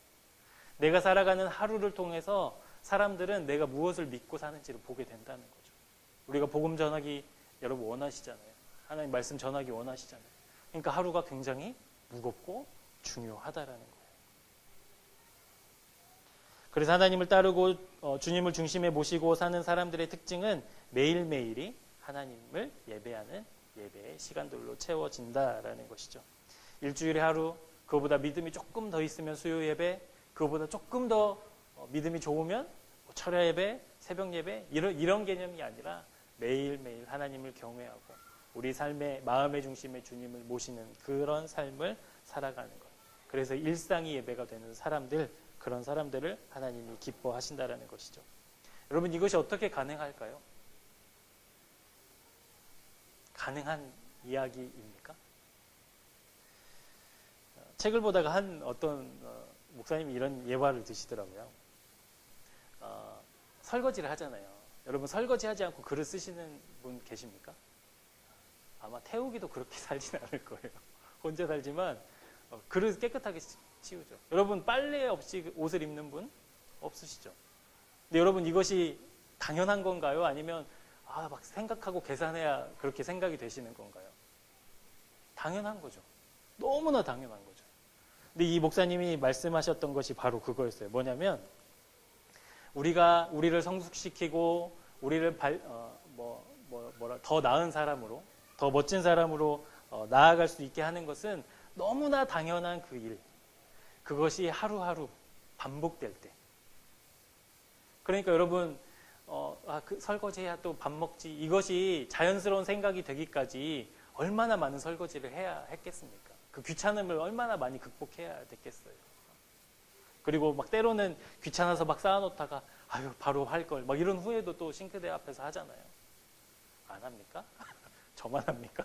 내가 살아가는 하루를 통해서 사람들은 내가 무엇을 믿고 사는지를 보게 된다는 거죠. 우리가 복음 전하기 여러분 원하시잖아요. 하나님 말씀 전하기 원하시잖아요. 그러니까 하루가 굉장히 무겁고 중요하다라는 거예요. 그래서 하나님을 따르고 주님을 중심에 모시고 사는 사람들의 특징은 매일매일이 하나님을 예배하는 예배의 시간들로 채워진다라는 것이죠. 일주일에 하루, 그거보다 믿음이 조금 더 있으면 수요 예배, 그거보다 조금 더 믿음이 좋으면 철야 예배, 새벽 예배 이런 개념이 아니라 매일매일 하나님을 경외하고 우리 삶의 마음의 중심에 주님을 모시는 그런 삶을 살아가는 것. 그래서 일상이 예배가 되는 사람들, 그런 사람들을 하나님이 기뻐하신다라는 것이죠. 여러분 이것이 어떻게 가능할까요? 가능한 이야기입니까? 책을 보다가 한 어떤 목사님이 이런 예화를 드시더라고요. 설거지를 하잖아요. 여러분 설거지하지 않고 그릇 쓰시는 분 계십니까? 아마 태우기도 그렇게 살진 않을 거예요. 혼자 살지만 그릇 깨끗하게 치우죠. 여러분 빨래 없이 옷을 입는 분 없으시죠? 근데 여러분 이것이 당연한 건가요? 아니면 막 생각하고 계산해야 그렇게 생각이 되시는 건가요? 당연한 거죠. 너무나 당연한 거죠. 근데 이 목사님이 말씀하셨던 것이 바로 그거였어요. 뭐냐면 우리를 성숙시키고 우리를 더 나은 사람으로, 더 멋진 사람으로 나아갈 수 있게 하는 것은 너무나 당연한 그 일. 그것이 하루하루 반복될 때. 그러니까 여러분 그 설거지해야 또 밥 먹지. 이것이 자연스러운 생각이 되기까지 얼마나 많은 설거지를 해야 했겠습니까? 그 귀찮음을 얼마나 많이 극복해야 됐겠어요. 그리고 막 때로는 귀찮아서 막 쌓아놓다가 바로 할 걸 막 이런 후회도 또 싱크대 앞에서 하잖아요. 안 합니까? 저만 합니까?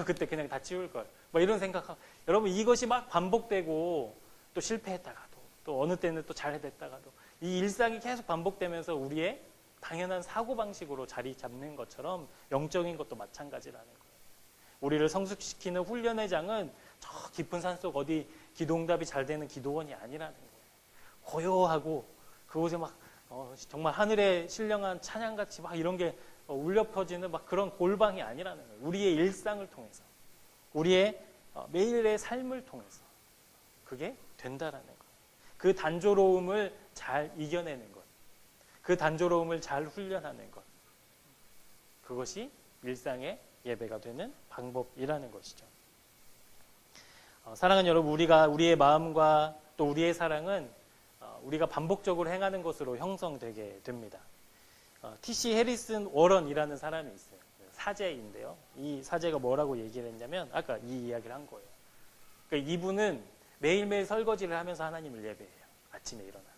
그때 그냥 다 치울 걸. 막 이런 생각하고 여러분 이것이 막 반복되고 또 실패했다가도 또 어느 때는 또 잘됐다가도 이 일상이 계속 반복되면서 우리의 당연한 사고방식으로 자리 잡는 것처럼 영적인 것도 마찬가지라는 거예요. 우리를 성숙시키는 훈련의 장은 저 깊은 산속 어디 기도응답이 잘 되는 기도원이 아니라는 거예요. 고요하고 그곳에 막 정말 하늘에 신령한 찬양같이 막 이런 게 울려 퍼지는 막 그런 골방이 아니라는 거예요. 우리의 일상을 통해서, 우리의 매일의 삶을 통해서 그게 된다라는 거예요. 그 단조로움을 잘 이겨내는 것, 그 단조로움을 잘 훈련하는 것, 그것이 일상의 예배가 되는 방법이라는 것이죠. 사랑하는 여러분, 우리의 마음과 또 우리의 사랑은 우리가 반복적으로 행하는 것으로 형성되게 됩니다. T.C. 해리슨 워런이라는 사람이 있어요. 사제인데요. 이 사제가 뭐라고 얘기를 했냐면 아까 이 이야기를 한 거예요. 그러니까 이분은 매일매일 설거지를 하면서 하나님을 예배해요. 아침에 일어나서.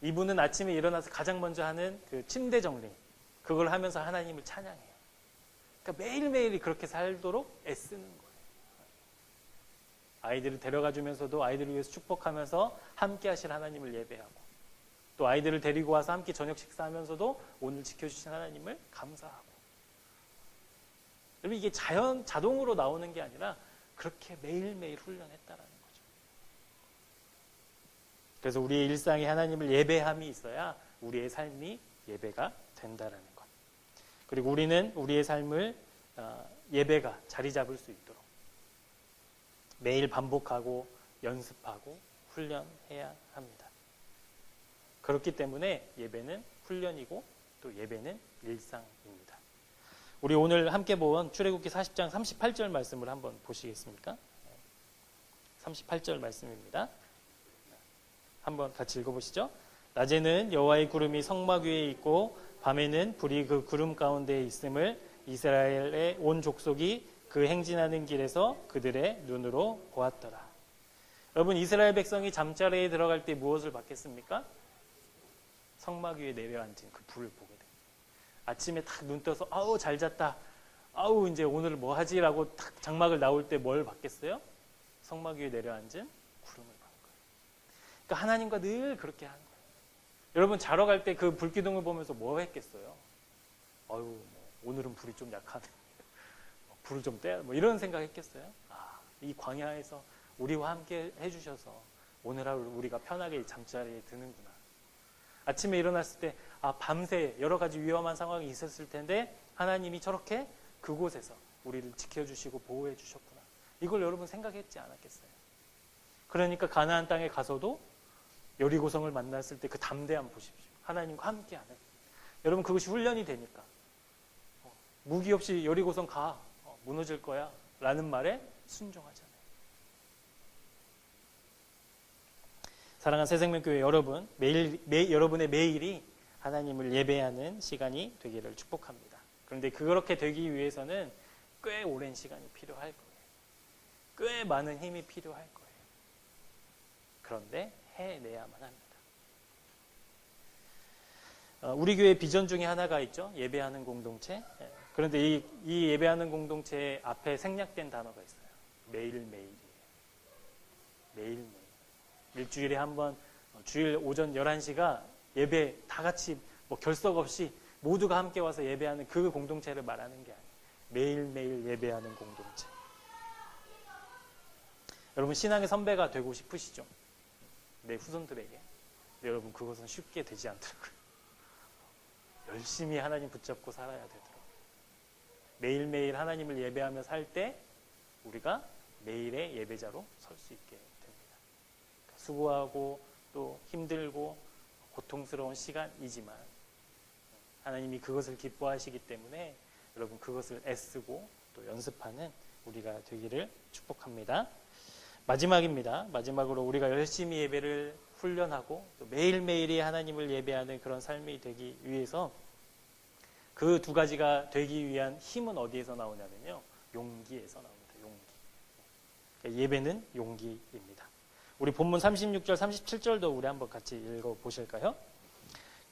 이분은 아침에 일어나서 가장 먼저 하는 그 침대 정리, 그걸 하면서 하나님을 찬양해요. 그러니까 매일매일이 그렇게 살도록 애쓰는 거예요. 아이들을 데려가 주면서도 아이들을 위해서 축복하면서 함께 하실 하나님을 예배하고, 또 아이들을 데리고 와서 함께 저녁 식사하면서도 오늘 지켜주신 하나님을 감사하고. 여러분, 이게 자동으로 나오는 게 아니라 그렇게 매일매일 훈련했다라는 거죠. 그래서 우리의 일상에 하나님을 예배함이 있어야 우리의 삶이 예배가 된다라는 것. 그리고 우리는 우리의 삶을 예배가 자리 잡을 수 있도록 매일 반복하고 연습하고 훈련해야 합니다. 그렇기 때문에 예배는 훈련이고 또 예배는 일상입니다. 우리 오늘 함께 본 출애굽기 40장 38절 말씀을 한번 보시겠습니까? 38절 말씀입니다. 한번 같이 읽어보시죠. 낮에는 여호와의 구름이 성막 위에 있고 밤에는 불이 그 구름 가운데에 있음을 이스라엘의 온 족속이 그 행진하는 길에서 그들의 눈으로 보았더라. 여러분, 이스라엘 백성이 잠자리에 들어갈 때 무엇을 받겠습니까? 성막 위에 내려앉은 그 불을 보게 됩니다. 아침에 탁 눈 떠서 아우 잘 잤다, 아우 이제 오늘 뭐 하지라고 탁 장막을 나올 때 뭘 받겠어요? 성막 위에 내려앉은 구름을 받는 거예요. 그러니까 하나님과 늘 그렇게 하는 거예요. 여러분 자러 갈 때 그 불기둥을 보면서 뭐 했겠어요? 아유, 뭐 오늘은 불이 좀 약하네. 불을 좀 떼야, 뭐 이런 생각 했겠어요? 아, 이 광야에서 우리와 함께 해주셔서 오늘 하루 우리가 편하게 잠자리에 드는구나. 아침에 일어났을 때, 아, 밤새 여러 가지 위험한 상황이 있었을 텐데 하나님이 저렇게 그곳에서 우리를 지켜주시고 보호해 주셨구나. 이걸 여러분 생각했지 않았겠어요? 그러니까 가나안 땅에 가서도 여리고성을 만났을 때 그 담대함 보십시오. 하나님과 함께하는. 여러분 그것이 훈련이 되니까 무기 없이 여리고성 가. 무너질 거야 라는 말에 순종하잖아요. 사랑하는 새생명교회 여러분, 여러분의 매일이 하나님을 예배하는 시간이 되기를 축복합니다. 그런데 그렇게 되기 위해서는 꽤 오랜 시간이 필요할 거예요. 꽤 많은 힘이 필요할 거예요. 그런데 해내야만 합니다. 우리 교회 비전 중에 하나가 있죠. 예배하는 공동체. 그런데 이 예배하는 공동체 앞에 생략된 단어가 있어요. 매일매일이에요. 매일매일. 일주일에 한 번, 주일 오전 11시가 예배 다 같이 뭐 결석 없이 모두가 함께 와서 예배하는 그 공동체를 말하는 게 아니에요. 매일매일 예배하는 공동체. 여러분 신앙의 선배가 되고 싶으시죠? 내 후손들에게. 근데 여러분 그것은 쉽게 되지 않더라고요. 열심히 하나님 붙잡고 살아야 되더라고요. 매일매일 하나님을 예배하며 살 때 우리가 매일의 예배자로 설 수 있게 됩니다. 수고하고 또 힘들고 고통스러운 시간이지만 하나님이 그것을 기뻐하시기 때문에 여러분 그것을 애쓰고 또 연습하는 우리가 되기를 축복합니다. 마지막입니다. 마지막으로 우리가 열심히 예배를 훈련하고 또 매일매일이 하나님을 예배하는 그런 삶이 되기 위해서 그 두 가지가 되기 위한 힘은 어디에서 나오냐면요. 용기에서 나옵니다. 용기. 예배는 용기입니다. 우리 본문 36절, 37절도 우리 한번 같이 읽어보실까요?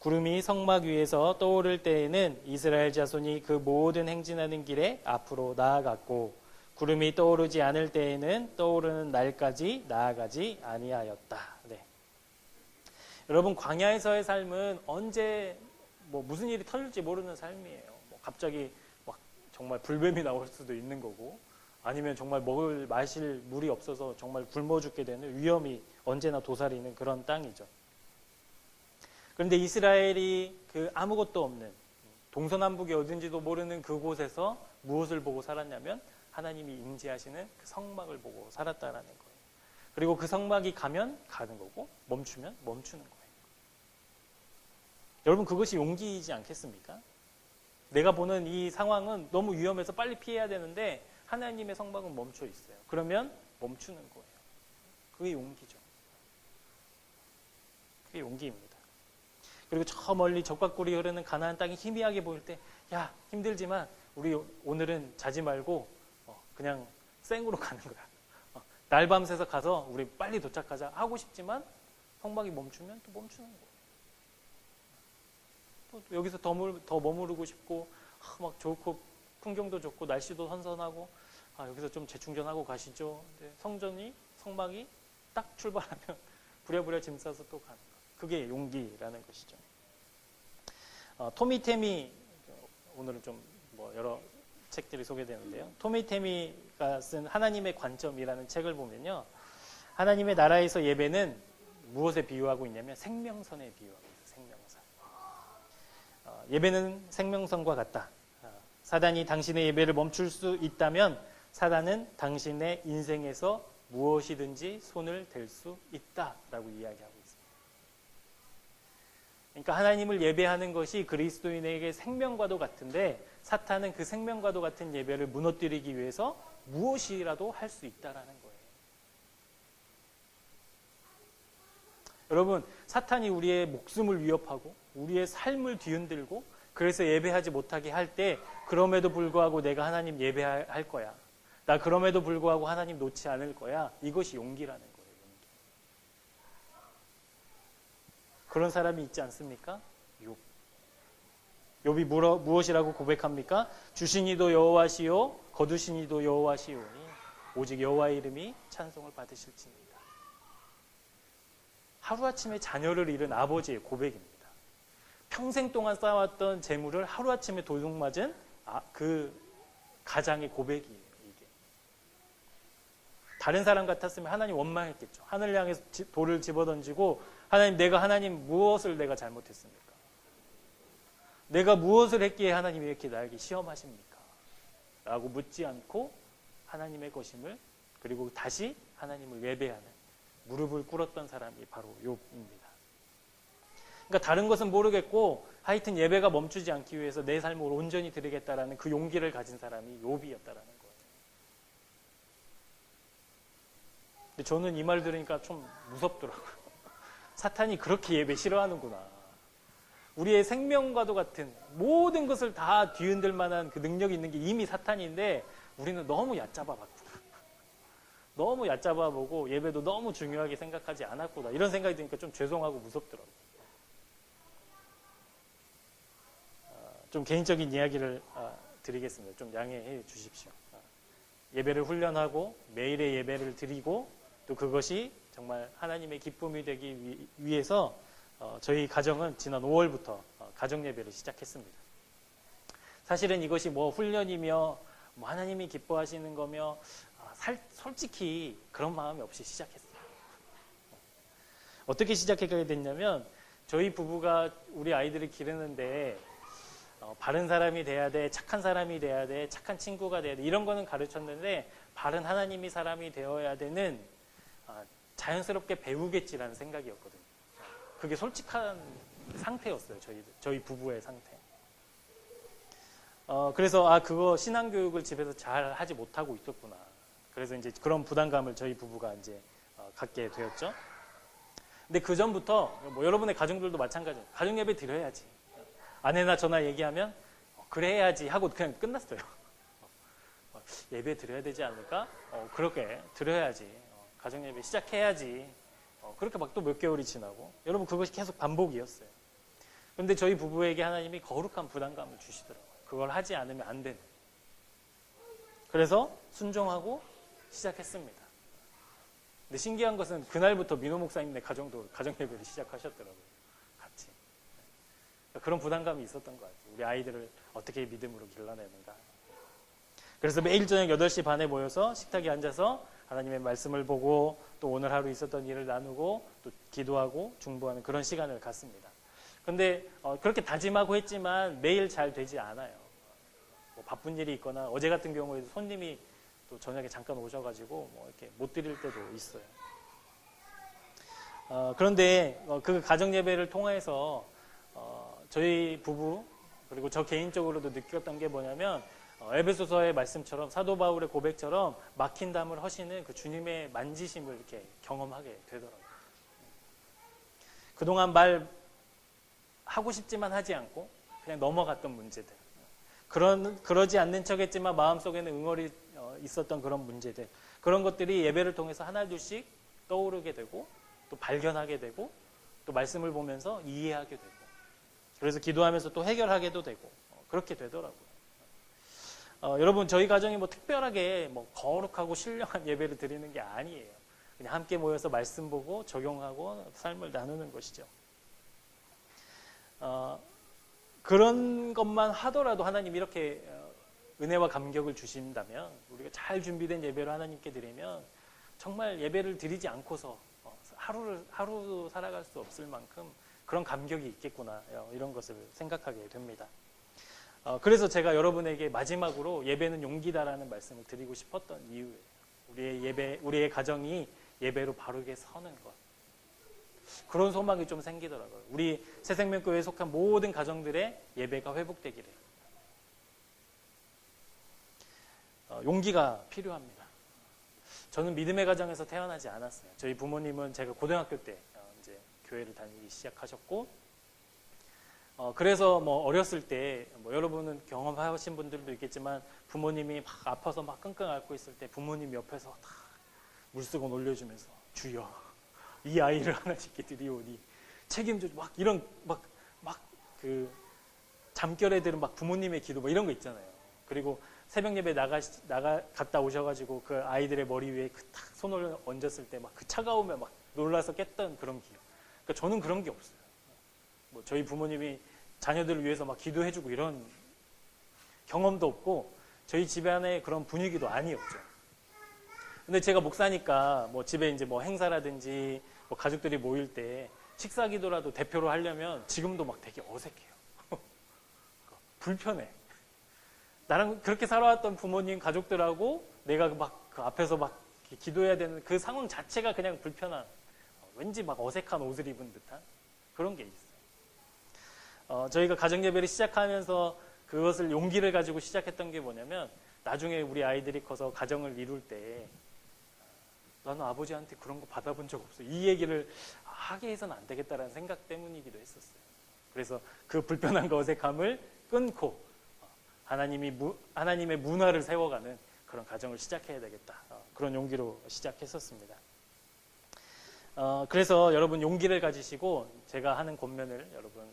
구름이 성막 위에서 떠오를 때에는 이스라엘 자손이 그 모든 행진하는 길에 앞으로 나아갔고 구름이 떠오르지 않을 때에는 떠오르는 날까지 나아가지 아니하였다. 네. 여러분 광야에서의 삶은 언제 무슨 일이 터질지 모르는 삶이에요. 갑자기 막 정말 불뱀이 나올 수도 있는 거고 아니면 정말 마실 물이 없어서 정말 굶어 죽게 되는 위험이 언제나 도사리는 그런 땅이죠. 그런데 이스라엘이 그 아무것도 없는 동서남북이 어딘지도 모르는 그곳에서 무엇을 보고 살았냐면 하나님이 임재하시는 그 성막을 보고 살았다라는 거예요. 그리고 그 성막이 가면 가는 거고 멈추면 멈추는 거예요. 여러분 그것이 용기이지 않겠습니까? 내가 보는 이 상황은 너무 위험해서 빨리 피해야 되는데 하나님의 성막은 멈춰 있어요. 그러면 멈추는 거예요. 그게 용기죠. 그게 용기입니다. 그리고 저 멀리 적과 꿀이 흐르는 가나안 땅이 희미하게 보일 때 야 힘들지만 우리 오늘은 자지 말고 그냥 생으로 가는 거야. 날밤 새서 가서 우리 빨리 도착하자 하고 싶지만 성막이 멈추면 또 멈추는 거예요. 또 여기서 더 머무르고 싶고 막 좋고 풍경도 좋고 날씨도 선선하고 여기서 좀 재충전하고 가시죠. 근데 성막이 딱 출발하면 부랴부랴 짐 싸서 또 가는 거예요. 그게 용기라는 것이죠. 토미테미 오늘은 좀 여러 책들이 소개되는데요. 토미테미가 쓴 하나님의 관점이라는 책을 보면요. 하나님의 나라에서 예배는 무엇에 비유하고 있냐면 생명선에 비유하고 있어요. 생명선. 예배는 생명선과 같다. 사단이 당신의 예배를 멈출 수 있다면 사단은 당신의 인생에서 무엇이든지 손을 댈 수 있다라고 이야기하고 있습니다. 그러니까 하나님을 예배하는 것이 그리스도인에게 생명과도 같은데 사탄은 그 생명과도 같은 예배를 무너뜨리기 위해서 무엇이라도 할 수 있다라는 거예요. 여러분, 사탄이 우리의 목숨을 위협하고 우리의 삶을 뒤흔들고 그래서 예배하지 못하게 할 때 그럼에도 불구하고 내가 하나님 예배할 거야. 나 그럼에도 불구하고 하나님 놓지 않을 거야. 이것이 용기라는 거예요. 용기. 그런 사람이 있지 않습니까? 욥. 욥이 무엇이라고 고백합니까? 주신 이도 여호와시요 거두신 이도 여호와시오니 오직 여호와의 이름이 찬송을 받으실지니라. 하루아침에 자녀를 잃은 아버지의 고백입니다. 평생 동안 쌓아왔던 재물을 하루아침에 도둑맞은 그 가장의 고백이에요. 이게. 다른 사람 같았으면 하나님 원망했겠죠. 하늘 향해서 돌을 집어던지고 하나님, 하나님 무엇을 내가 잘못했습니까? 내가 무엇을 했기에 하나님이 이렇게 나에게 시험하십니까? 라고 묻지 않고 하나님의 것임을, 그리고 다시 하나님을 예배하는, 무릎을 꿇었던 사람이 바로 욥입니다. 그러니까 다른 것은 모르겠고 하여튼 예배가 멈추지 않기 위해서 내 삶을 온전히 드리겠다라는 그 용기를 가진 사람이 욥이었다라는 거예요. 근데 저는 이 말 들으니까 좀 무섭더라고요. 사탄이 그렇게 예배 싫어하는구나. 우리의 생명과도 같은 모든 것을 다 뒤흔들 만한 그 능력이 있는 게 이미 사탄인데 우리는 너무 얕잡아봤구나. 너무 얕잡아보고 예배도 너무 중요하게 생각하지 않았구나. 이런 생각이 드니까 좀 죄송하고 무섭더라고요. 좀 개인적인 이야기를 드리겠습니다. 좀 양해해 주십시오. 예배를 훈련하고 매일의 예배를 드리고 또 그것이 정말 하나님의 기쁨이 되기 위해서 저희 가정은 지난 5월부터 가정 예배를 시작했습니다. 사실은 이것이 뭐 훈련이며 뭐 하나님이 기뻐하시는 거며 솔직히 그런 마음이 없이 시작했어요. 어떻게 시작하게 됐냐면 저희 부부가 우리 아이들을 기르는데 바른 사람이 돼야 돼, 착한 사람이 돼야 돼, 착한 친구가 돼야 돼, 이런 거는 가르쳤는데 바른 하나님이 사람이 되어야 되는 자연스럽게 배우겠지라는 생각이었거든요. 그게 솔직한 상태였어요. 저희 부부의 상태. 그래서 그거 신앙교육을 집에서 잘 하지 못하고 있었구나. 그래서 이제 그런 부담감을 저희 부부가 이제 갖게 되었죠. 근데 그 전부터 뭐 여러분의 가정들도 마찬가지예요. 가정 예배 드려야지. 아내나 저나 얘기하면 그래야지 하고 그냥 끝났어요. 예배 드려야 되지 않을까? 그렇게 드려야지. 가정 예배 시작해야지. 그렇게 막 또 몇 개월이 지나고 여러분 그것이 계속 반복이었어요. 그런데 저희 부부에게 하나님이 거룩한 부담감을 주시더라고요. 그걸 하지 않으면 안 되는. 그래서 순종하고 시작했습니다. 근데 신기한 것은 그날부터 민호 목사님네 가정도 가정 예배를 시작하셨더라고요. 같이. 그런 부담감이 있었던 것 같아요. 우리 아이들을 어떻게 믿음으로 길러내는가. 그래서 매일 저녁 8시 반에 모여서 식탁에 앉아서 하나님의 말씀을 보고 또 오늘 하루 있었던 일을 나누고 또 기도하고 중보하는 그런 시간을 갖습니다. 그런데 그렇게 다짐하고 했지만 매일 잘 되지 않아요. 뭐 바쁜 일이 있거나 어제 같은 경우에도 손님이 또 저녁에 잠깐 오셔가지고 뭐 이렇게 못 드릴 때도 있어요. 그런데 그 가정 예배를 통해서 저희 부부 그리고 저 개인적으로도 느꼈던 게 뭐냐면 에베소서의 말씀처럼 사도 바울의 고백처럼 막힌 담을 허시는 그 주님의 만지심을 이렇게 경험하게 되더라고요. 그동안 말하고 싶지만 하지 않고 그냥 넘어갔던 문제들, 그러지 않는 척했지만 마음속에는 응어리 있었던 그런 문제들, 그런 것들이 예배를 통해서 하나둘씩 떠오르게 되고 또 발견하게 되고 또 말씀을 보면서 이해하게 되고 그래서 기도하면서 또 해결하게도 되고 그렇게 되더라고요. 여러분 저희 가정이 뭐 특별하게 뭐 거룩하고 신령한 예배를 드리는 게 아니에요. 그냥 함께 모여서 말씀 보고 적용하고 삶을 나누는 것이죠. 그런 것만 하더라도 하나님 이렇게 은혜와 감격을 주신다면 우리가 잘 준비된 예배를 하나님께 드리면 정말 예배를 드리지 않고서 하루 살아갈 수 없을 만큼 그런 감격이 있겠구나 이런 것을 생각하게 됩니다. 그래서 제가 여러분에게 마지막으로 예배는 용기다라는 말씀을 드리고 싶었던 이유예요. 우리의 가정이 예배로 바르게 서는 것. 그런 소망이 좀 생기더라고요. 우리 새생명교회에 속한 모든 가정들의 예배가 회복되기를. 용기가 필요합니다. 저는 믿음의 가정에서 태어나지 않았어요. 저희 부모님은 제가 고등학교 때 이제 교회를 다니기 시작하셨고 그래서 뭐 어렸을 때 뭐 여러분은 경험하신 분들도 있겠지만 부모님이 막 아파서 막 끙끙 앓고 있을 때 부모님 옆에서 다 물수건 올려주면서 주여 이 아이를 하나님께 드리오니 책임져 막 이런 막 그 잠결에들은 막 부모님의 기도 뭐 이런 거 있잖아요. 그리고 새벽 예배 갔다 오셔가지고 그 아이들의 머리 위에 그 탁 손을 얹었을 때 막 그 차가움에 막 놀라서 깼던 그런 기억. 그러니까 저는 그런 게 없어요. 뭐 저희 부모님이 자녀들을 위해서 막 기도해주고 이런 경험도 없고 저희 집안에 그런 분위기도 아니었죠. 근데 제가 목사니까 뭐 집에 이제 뭐 행사라든지 뭐 가족들이 모일 때 식사 기도라도 대표로 하려면 지금도 막 되게 어색해요. 불편해. 나랑 그렇게 살아왔던 부모님 가족들하고 내가 막 그 앞에서 막 기도해야 되는 그 상황 자체가 그냥 불편한, 왠지 막 어색한 옷을 입은 듯한 그런 게 있어요. 저희가 가정 예배를 시작하면서 그것을 용기를 가지고 시작했던 게 뭐냐면, 나중에 우리 아이들이 커서 가정을 이룰 때 나는 아버지한테 그런 거 받아본 적 없어, 이 얘기를 하게 해서는 안 되겠다라는 생각 때문이기도 했었어요. 그래서 그 불편한 거, 어색함을 끊고 하나님의 문화를 세워가는 그런 가정을 시작해야 되겠다, 그런 용기로 시작했었습니다. 그래서 여러분 용기를 가지시고 제가 하는 권면을 여러분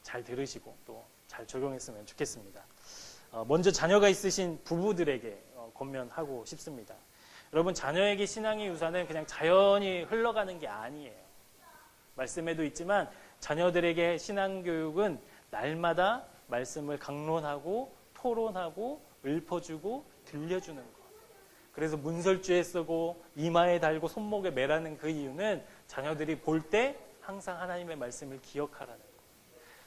잘 들으시고 또 잘 적용했으면 좋겠습니다. 먼저 자녀가 있으신 부부들에게 권면하고 싶습니다. 여러분, 자녀에게 신앙의 유산은 그냥 자연히 흘러가는 게 아니에요. 말씀에도 있지만 자녀들에게 신앙교육은 날마다 말씀을 강론하고 토론하고 읊어주고 들려주는 것. 그래서 문설주에 쓰고 이마에 달고 손목에 매라는 그 이유는 자녀들이 볼 때 항상 하나님의 말씀을 기억하라는 것.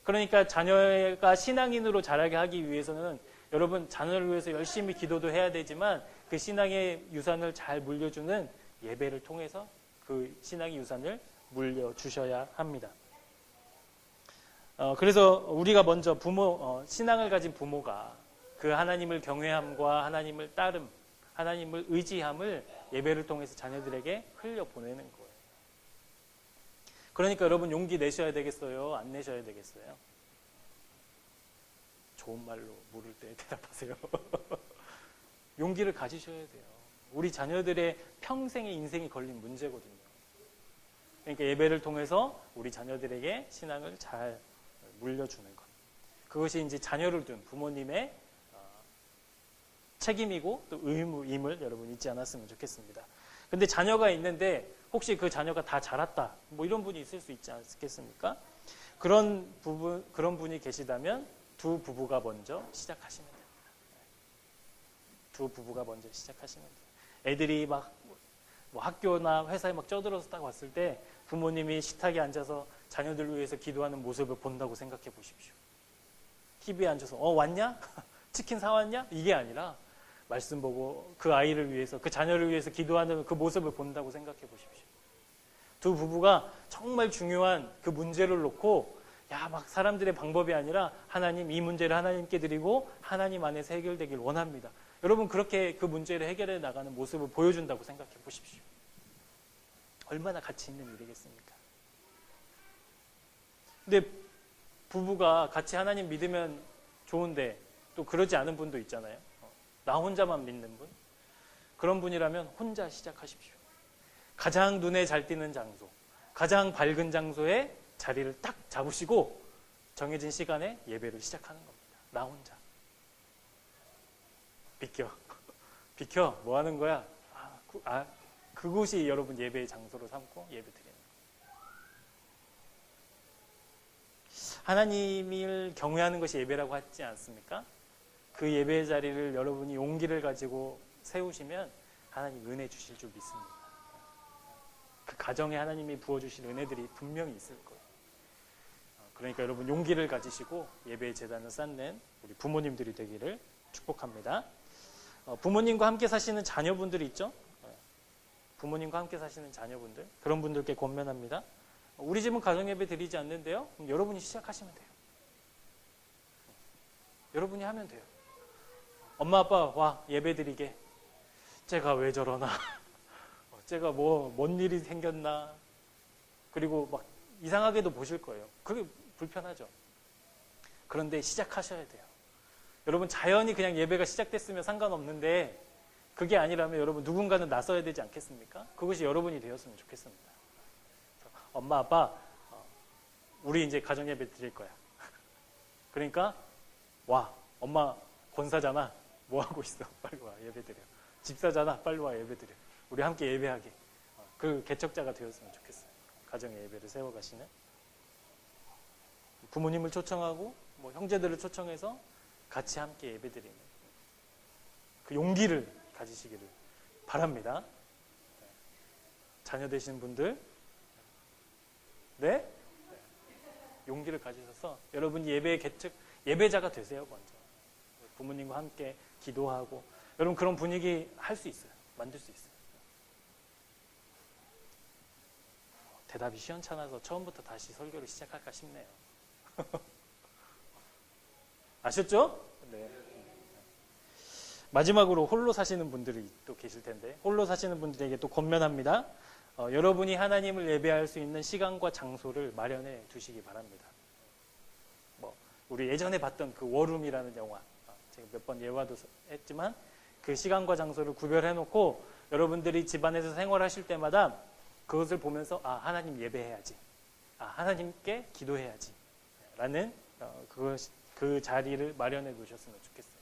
그러니까 자녀가 신앙인으로 자라게 하기 위해서는 여러분, 자녀를 위해서 열심히 기도도 해야 되지만 그 신앙의 유산을 잘 물려주는 예배를 통해서 그 신앙의 유산을 물려주셔야 합니다. 그래서 우리가 먼저 신앙을 가진 부모가 그 하나님을 경외함과 하나님을 따름, 하나님을 의지함을 예배를 통해서 자녀들에게 흘려보내는 거예요. 그러니까 여러분, 용기 내셔야 되겠어요? 안 내셔야 되겠어요? 좋은 말로 물을 때 대답하세요. 용기를 가지셔야 돼요. 우리 자녀들의 평생의 인생이 걸린 문제거든요. 그러니까 예배를 통해서 우리 자녀들에게 신앙을 잘 물려주는 것. 그것이 이제 자녀를 둔 부모님의 책임이고 또 의무임을 여러분 잊지 않았으면 좋겠습니다. 근데 자녀가 있는데 혹시 그 자녀가 다 자랐다, 뭐 이런 분이 있을 수 있지 않겠습니까? 그런 분이 계시다면 두 부부가 먼저 시작하시면 됩니다. 두 부부가 먼저 시작하시면 돼요. 애들이 막 뭐 학교나 회사에 막 쩌들어서 딱 왔을 때 부모님이 식탁에 앉아서 자녀들을 위해서 기도하는 모습을 본다고 생각해 보십시오. TV에 앉아서 왔냐? 치킨 사왔냐? 이게 아니라 말씀 보고 그 아이를 위해서, 그 자녀를 위해서 기도하는 그 모습을 본다고 생각해 보십시오. 두 부부가 정말 중요한 그 문제를 놓고 막 사람들의 방법이 아니라 하나님, 이 문제를 하나님께 드리고 하나님 안에서 해결되길 원합니다. 여러분, 그렇게 그 문제를 해결해 나가는 모습을 보여준다고 생각해 보십시오. 얼마나 가치 있는 일이겠습니까? 근데 부부가 같이 하나님 믿으면 좋은데 또 그러지 않은 분도 있잖아요. 나 혼자만 믿는 분. 그런 분이라면 혼자 시작하십시오. 가장 눈에 잘 띄는 장소, 가장 밝은 장소에 자리를 딱 잡으시고 정해진 시간에 예배를 시작하는 겁니다. 나 혼자. 비켜. 뭐 하는 거야? 그곳이 여러분 예배의 장소로 삼고 예배 드리는 거예요. 하나님을 경외하는 것이 예배라고 하지 않습니까? 그 예배의 자리를 여러분이 용기를 가지고 세우시면 하나님 은혜 주실 줄 믿습니다. 그 가정에 하나님이 부어주실 은혜들이 분명히 있을 거예요. 그러니까 여러분, 용기를 가지시고 예배의 제단을 쌓는 우리 부모님들이 되기를 축복합니다. 부모님과 함께 사시는 자녀분들이 있죠? 부모님과 함께 사시는 자녀분들, 그런 분들께 권면합니다. 우리 집은 가정예배 드리지 않는데요? 그럼 여러분이 시작하시면 돼요. 여러분이 하면 돼요. 엄마 아빠 와 예배 드리게. 쟤가 왜 저러나? 쟤가 뭔 일이 생겼나? 그리고 막 이상하게도 보실 거예요. 그게 불편하죠. 그런데 시작하셔야 돼요. 여러분, 자연히 그냥 예배가 시작됐으면 상관없는데 그게 아니라면 여러분 누군가는 나서야 되지 않겠습니까? 그것이 여러분이 되었으면 좋겠습니다. 엄마 아빠, 우리 이제 가정예배 드릴 거야. 그러니까 와, 엄마 권사잖아. 뭐 하고 있어? 빨리 와 예배 드려. 집사잖아. 빨리 와 예배 드려. 우리 함께 예배하게. 그 개척자가 되었으면 좋겠어요. 가정의 예배를 세워가시는. 부모님을 초청하고 뭐 형제들을 초청해서 같이 함께 예배드리는 그 용기를 가지시기를 바랍니다. 자녀 되시는 분들, 네? 용기를 가지셔서 여러분이 예배자가 되세요. 먼저 부모님과 함께 기도하고 여러분 그런 분위기 할 수 있어요. 만들 수 있어요. 대답이 시원찮아서 처음부터 다시 설교를 시작할까 싶네요. 아셨죠? 네. 마지막으로 홀로 사시는 분들이 또 계실 텐데 홀로 사시는 분들에게 또 권면합니다. 여러분이 하나님을 예배할 수 있는 시간과 장소를 마련해 두시기 바랍니다. 우리 예전에 봤던 그 워룸이라는 영화 제가 몇 번 예화도 했지만 그 시간과 장소를 구별해 놓고 여러분들이 집안에서 생활하실 때마다 그것을 보면서 하나님 예배해야지, 하나님께 기도해야지 라는 그 자리를 마련해 놓으셨으면 좋겠어요.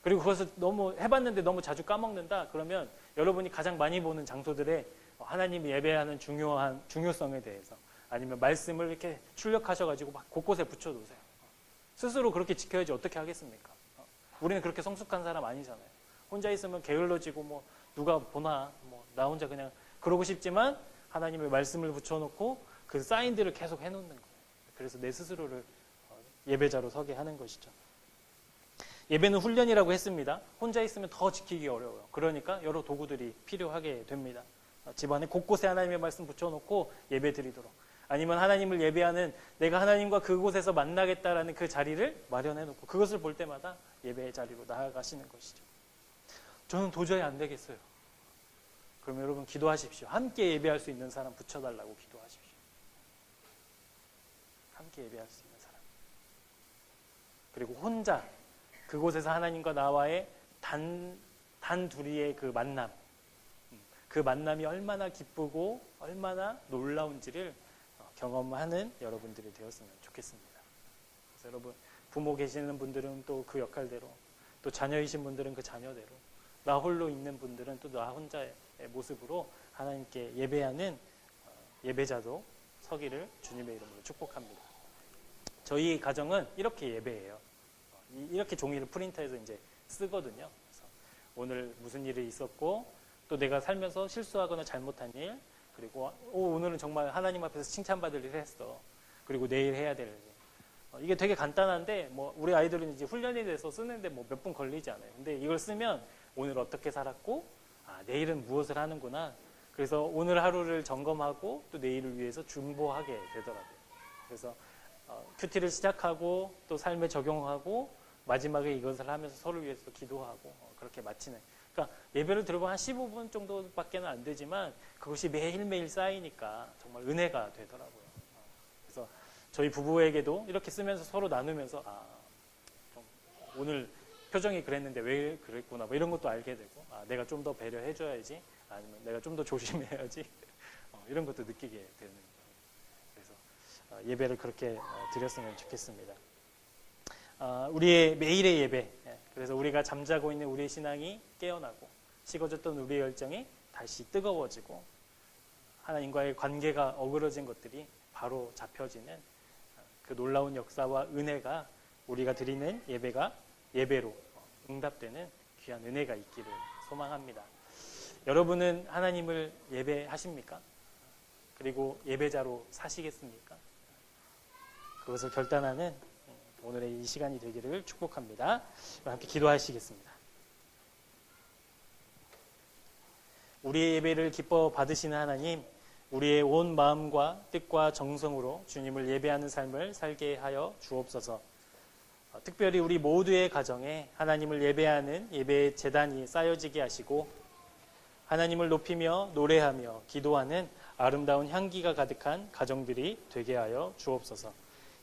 그리고 그것을 너무 해봤는데 너무 자주 까먹는다 그러면 여러분이 가장 많이 보는 장소들에 하나님이 예배하는 중요성에 대해서 아니면 말씀을 이렇게 출력하셔가지고 막 곳곳에 붙여놓으세요. 스스로 그렇게 지켜야지 어떻게 하겠습니까? 우리는 그렇게 성숙한 사람 아니잖아요. 혼자 있으면 게을러지고 뭐 누가 보나 나 혼자 그냥 그러고 싶지만 하나님의 말씀을 붙여놓고 그 사인들을 계속 해놓는 거예요. 그래서 내 스스로를 예배자로 서게 하는 것이죠. 예배는 훈련이라고 했습니다. 혼자 있으면 더 지키기 어려워요. 그러니까 여러 도구들이 필요하게 됩니다. 집안에 곳곳에 하나님의 말씀 붙여놓고 예배 드리도록 아니면 하나님을 예배하는 내가 하나님과 그곳에서 만나겠다라는 그 자리를 마련해놓고 그것을 볼 때마다 예배의 자리로 나아가시는 것이죠. 저는 도저히 안 되겠어요. 그럼 여러분 기도하십시오. 함께 예배할 수 있는 사람 붙여달라고 기도하십시오. 함께 예배할 수 있는 사람. 그리고 혼자 그곳에서 하나님과 나와의 단둘이의 그 만남, 그 만남이 얼마나 기쁘고 얼마나 놀라운지를 경험하는 여러분들이 되었으면 좋겠습니다. 그래서 여러분 부모 계시는 분들은 또 그 역할대로, 또 자녀이신 분들은 그 자녀대로, 나 홀로 있는 분들은 또 나 혼자의 모습으로 하나님께 예배하는 예배자도 서기를 주님의 이름으로 축복합니다. 저희 가정은 이렇게 예배해요. 이렇게 종이를 프린터해서 이제 쓰거든요. 그래서 오늘 무슨 일이 있었고 또 내가 살면서 실수하거나 잘못한 일, 그리고 오늘은 정말 하나님 앞에서 칭찬받을 일을 했어. 그리고 내일 해야 될 일. 이게 되게 간단한데 뭐 우리 아이들은 이제 훈련이 돼서 쓰는데 뭐 몇 분 걸리지 않아요. 근데 이걸 쓰면 오늘 어떻게 살았고 내일은 무엇을 하는구나. 그래서 오늘 하루를 점검하고 또 내일을 위해서 준비하게 되더라고요. 그래서 큐티를 시작하고 또 삶에 적용하고 마지막에 이것을 하면서 서로를 위해서 기도하고 그렇게 마치는. 그러니까 예배를 들어보면 한 15분 정도밖에 안 되지만 그것이 매일매일 쌓이니까 정말 은혜가 되더라고요. 그래서 저희 부부에게도 이렇게 쓰면서 서로 나누면서 좀 오늘 표정이 그랬는데 왜 그랬구나 뭐 이런 것도 알게 되고 내가 좀 더 배려해줘야지 아니면 내가 좀 더 조심해야지 이런 것도 느끼게 되는 거예요. 그래서 예배를 그렇게 드렸으면 좋겠습니다. 우리의 매일의 예배, 그래서 우리가 잠자고 있는 우리의 신앙이 깨어나고 식어졌던 우리의 열정이 다시 뜨거워지고 하나님과의 관계가 어그러진 것들이 바로 잡혀지는 그 놀라운 역사와 은혜가 우리가 드리는 예배로 응답되는 귀한 은혜가 있기를 소망합니다. 여러분은 하나님을 예배하십니까? 그리고 예배자로 사시겠습니까? 그것을 결단하는 오늘의 이 시간이 되기를 축복합니다. 함께 기도하시겠습니다. 우리의 예배를 기뻐 받으시는 하나님, 우리의 온 마음과 뜻과 정성으로 주님을 예배하는 삶을 살게 하여 주옵소서. 특별히 우리 모두의 가정에 하나님을 예배하는 예배의 제단이 쌓여지게 하시고 하나님을 높이며 노래하며 기도하는 아름다운 향기가 가득한 가정들이 되게 하여 주옵소서.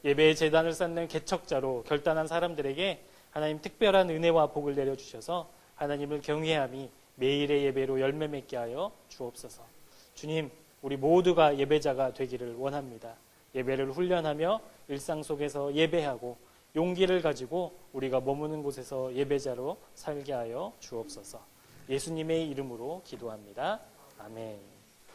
예배의 제단을 쌓는 개척자로 결단한 사람들에게 하나님 특별한 은혜와 복을 내려주셔서 하나님을 경외함이 매일의 예배로 열매 맺게 하여 주옵소서. 주님, 우리 모두가 예배자가 되기를 원합니다. 예배를 훈련하며 일상 속에서 예배하고 용기를 가지고 우리가 머무는 곳에서 예배자로 살게 하여 주옵소서. 예수님의 이름으로 기도합니다. 아멘.